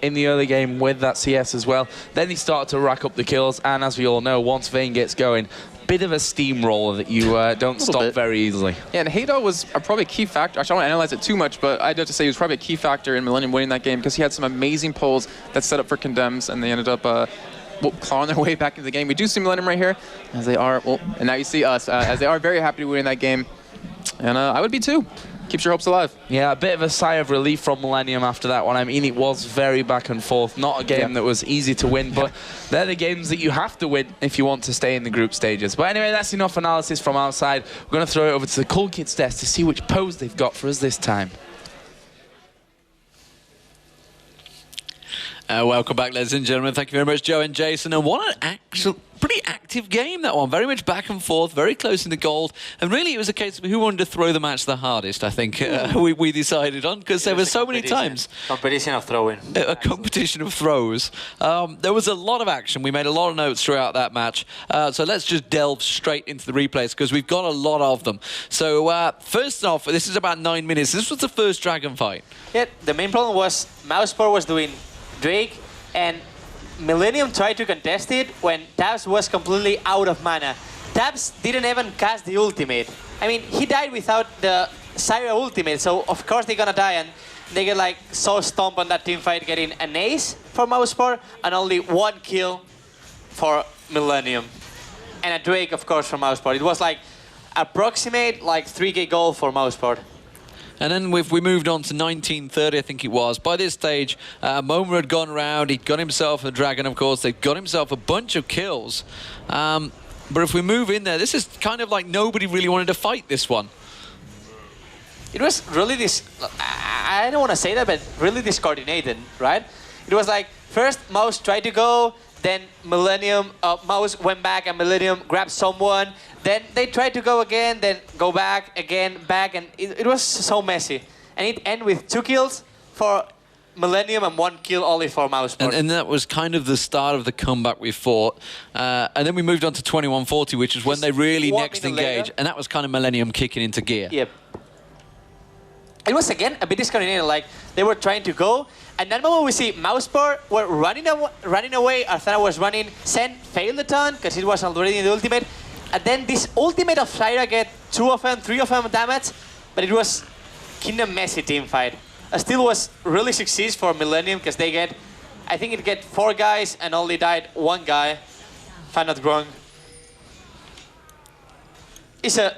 in the early game with that CS as well. Then he started to rack up the kills, and as we all know, once Vayne gets going, bit of a steamroller that you don't stop very easily. Yeah, and Hado was probably a key factor. Actually, I don't want to analyze it too much, but I'd have to say he was probably a key factor in Millennium winning that game because he had some amazing pulls that set up for Condemns, and they ended up clawing their way back into the game. We do see Millennium right here, as they are, and now you see us, as they are very happy to win that game. And I would be too. Keeps your hopes alive. Yeah, a bit of a sigh of relief from Millennium after that one. I mean, it was very back and forth. Not a game that was easy to win, but they're the games that you have to win if you want to stay in the group stages. But anyway, that's enough analysis from our side. We're going to throw it over to the Cool Kids desk to see which pose they've got for us this time. Welcome back, ladies and gentlemen. Thank you very much, Joe and Jason. And what an actual pretty active game, that one. Very much back and forth, very close in the gold. And really, it was a case of who wanted to throw the match the hardest, I think, we decided on, because there were so many times. Competition of throwing. A competition of throws. There was a lot of action. We made a lot of notes throughout that match. So let's just delve straight into the replays, because we've got a lot of them. So first off, this is about 9 minutes. This was the first Dragon fight. Yeah, the main problem was Mousesports was doing Drake, and Millennium tried to contest it when Tabs was completely out of mana. Tabs didn't even cast the ultimate. I mean, he died without the Syra ultimate, so of course they're gonna die, and they get like so stomped on that team fight, getting an ace for Mousesports and only 1 kill for Millennium. And a Drake, of course, for Mousesports. It was like approximate like 3k gold for Mousesports. And then we moved on to 1930, I think it was. By this stage, Moma had gone around. He'd got himself a dragon, of course. They'd got himself a bunch of kills. But if we move in there, this is kind of like nobody really wanted to fight this one. It was really I don't want to say that, but really discoordinated, right? It was like, first Mouse tried to go, then Millennium, Mouse went back and Millennium grabbed someone. Then they tried to go again, then go back, again, back, and it was so messy. And it ended with 2 kills for Millennium and 1 kill only for Mousesports. And that was kind of the start of the comeback we fought. And then we moved on to 2140, which is when they really next engaged. Later. And that was kind of Millennium kicking into gear. Yep. It was, again, a bit discoordinated. Like, they were trying to go, and that moment we see Mousesports were running away. Arthana was running. Sen failed the turn, because it was already in the ultimate. And then this ultimate of Syra get 2 of them, 3 of them damage, but it was kind of messy team fight. Still was really success for Millennium, because they get, I think it get 4 guys and only died 1 guy, if I'm not wrong. It's a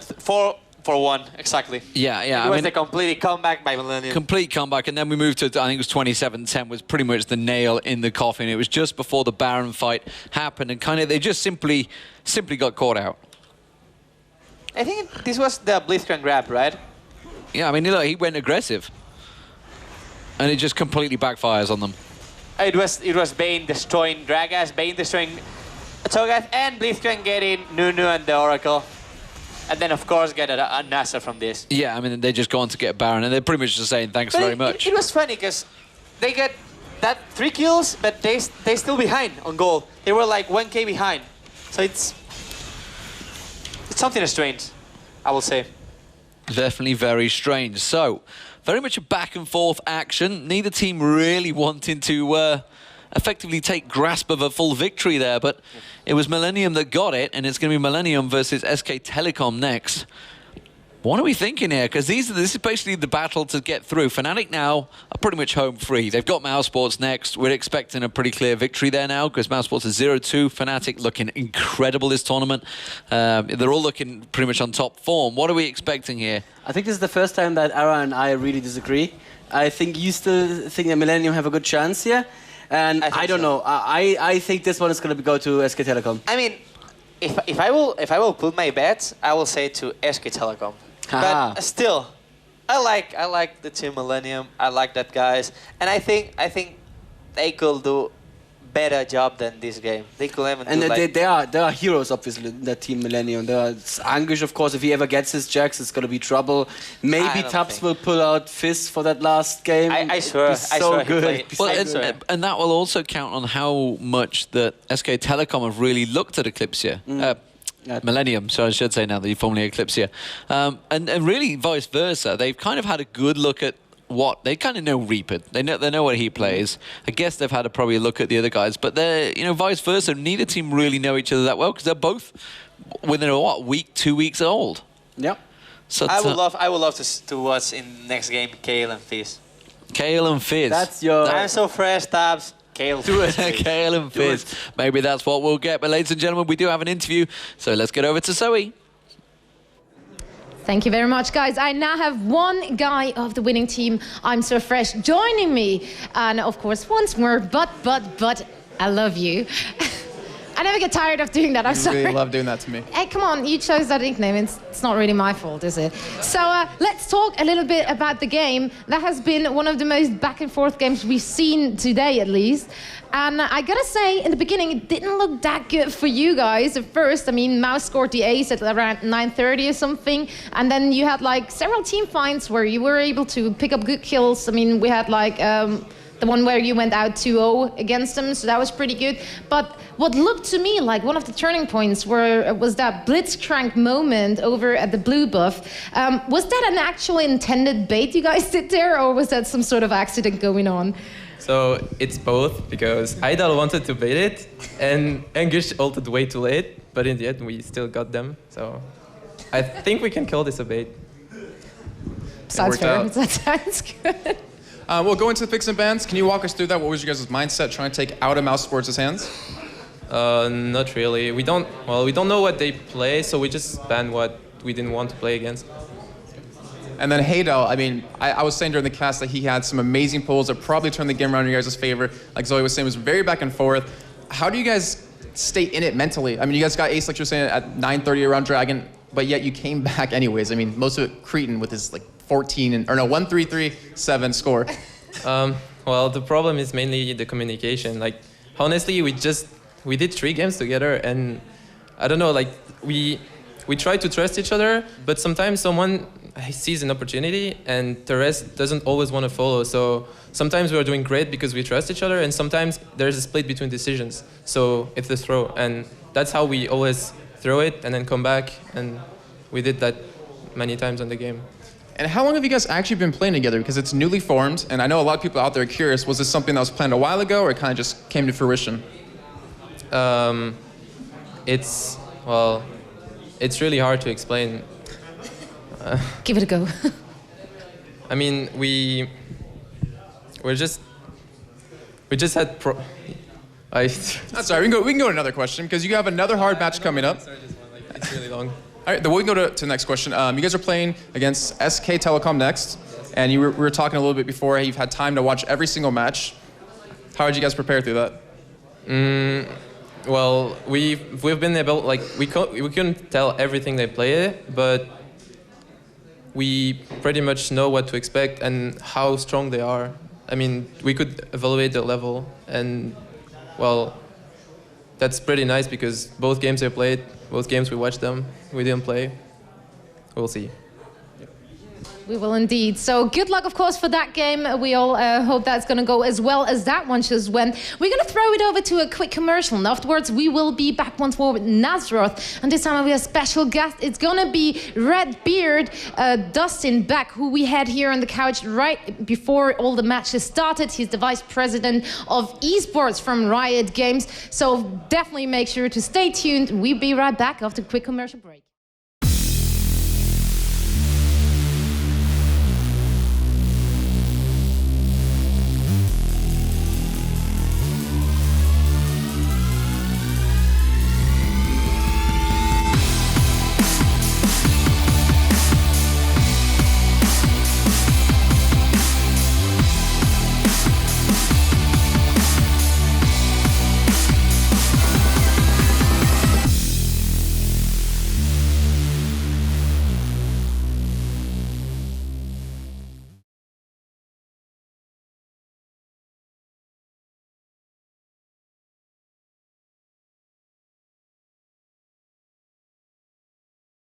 4-1, exactly. Yeah. It was the complete comeback by Millennium. Complete comeback, and then we moved to, I think it was 27-10, was pretty much the nail in the coffin. It was just before the Baron fight happened, and kind of they just simply got caught out. I think this was the Blitzcrank grab, right? Yeah, I mean, look, he went aggressive, and it just completely backfires on them. It was Bane destroying Dragas, Bane destroying Cho'Gath, and Blitzcrank getting Nunu and the Oracle. And then, of course, get a Nasser from this. Yeah, I mean, they just go on to get Baron, and they're pretty much just saying thanks very much. It was funny, because they get that 3 kills, but they still behind on gold. They were like 1k behind. So it's something strange, I will say. Definitely very strange. So, very much a back and forth action. Neither team really wanting to effectively take grasp of a full victory there, but it was Millennium that got it, and it's going to be Millennium versus SK Telecom next. What are we thinking here? Because this is basically the battle to get through. Fnatic now are pretty much home free. They've got Mousesports next. We're expecting a pretty clear victory there now, because Mousesports is 0-2. Fnatic looking incredible this tournament. They're all looking pretty much on top form. What are we expecting here? I think this is the first time that Ara and I really disagree. I think you still think that Millennium have a good chance here. And I don't know. I think this one is going to go to SK Telecom. I mean, if I will put my bets, I will say to SK Telecom. But still, I like the team Millennium. I like that guys, and I think they could do better job than this game. They could even And do like, there are heroes, obviously, in that team Millennium. There's Angish, of course. If he ever gets his jacks, it's going to be trouble. Maybe don't Tubbs think. will pull out Fizz for that last game. I swear, It'd be so good. It'd be so Well, good. and that will also count on how much that SK Telecom have really looked at Eclipsia. Millennium, so I should say now that you're formerly Eclipsia. And really vice versa. They've kind of had a good look at what they kind of know Reaper. They know what he plays. I guess they've had a probably look at the other guys, but they're vice versa. Neither team really know each other that well because they're both within a week, 2 weeks old. Yep. So I would love to watch in next game Kale and Fizz. Kale and Fizz. That's your... I'm so fresh, Tabs. Kale. Do it. Kale and Fizz. Maybe that's what we'll get. But ladies and gentlemen, we do have an interview, so let's get over to Zoe. Thank you very much, guys. I now have one guy of the winning team, I'm So Fresh, joining me. And of course, once more, but, I love you. I never get tired of doing that, I'm sorry. Really love doing that to me. Hey, come on, you chose that nickname. It's not really my fault, is it? So let's talk a little bit about the game. That has been one of the most back and forth games we've seen today, at least. And I gotta say, in the beginning, it didn't look that good for you guys at first. I mean, Mouse scored the ace at around 9:30 or something. And then you had like several team fights where you were able to pick up good kills. I mean, we had like the one where you went out 2-0 against them, so that was pretty good. But what looked to me like one of the turning points was that blitzcrank moment over at the blue buff. Was that an actual intended bait you guys did there, or was that some sort of accident going on? So it's both, because Idol wanted to bait it, and Angish ulted way too late, but in the end we still got them. So I think we can call this a bait. Sounds worked fair. out. That sounds good. We'll go into the picks and bans. Can you walk us through that? What was your guys' mindset trying to take out of Mousesports' hands? Not really. We don't know what they play, so we just banned what we didn't want to play against. And then Haydel, I mean, I was saying during the cast that he had some amazing pulls that probably turned the game around in your guys' favor. Like Zoe was saying, it was very back and forth. How do you guys stay in it mentally? I mean, you guys got ace, like you were saying, at 9:30 around Dragon, but yet you came back anyways. I mean, most of it Cretan with his like 1-3-3-7 score. Well, the problem is mainly the communication. Like, honestly, we did 3 games together, and I don't know, like, we try to trust each other, but sometimes someone sees an opportunity and the rest doesn't always want to follow. So sometimes we're doing great because we trust each other, and sometimes there's a split between decisions. So it's the throw, and that's how we always throw it and then come back, and we did that many times in the game. And how long have you guys actually been playing together? Because it's newly formed, and I know a lot of people out there are curious. Was this something that was planned a while ago, or it kind of just came to fruition? It's really hard to explain. Give it a go. I mean, we just had That's all right. We can go to another question, because you have another hard match coming up. It's really long. All right, then we can go to the next question. You guys are playing against SK Telecom next, and we were talking a little bit before. You've had time to watch every single match. How did you guys prepare through that? Well, we've been able, like, we couldn't tell everything they play, but we pretty much know what to expect and how strong they are. I mean, we could evaluate their level, and well, that's pretty nice because both games they played, both games we watched them, we didn't play. We'll see. We will indeed. So good luck, of course, for that game. We all hope that's going to go as well as that one just went. We're going to throw it over to a quick commercial, and afterwards we will be back once more with Nazroth. And this time we have a special guest. It's going to be Redbeard Dustin Beck, who we had here on the couch right before all the matches started. He's the vice president of esports from Riot Games. So definitely make sure to stay tuned. We'll be right back after a quick commercial break.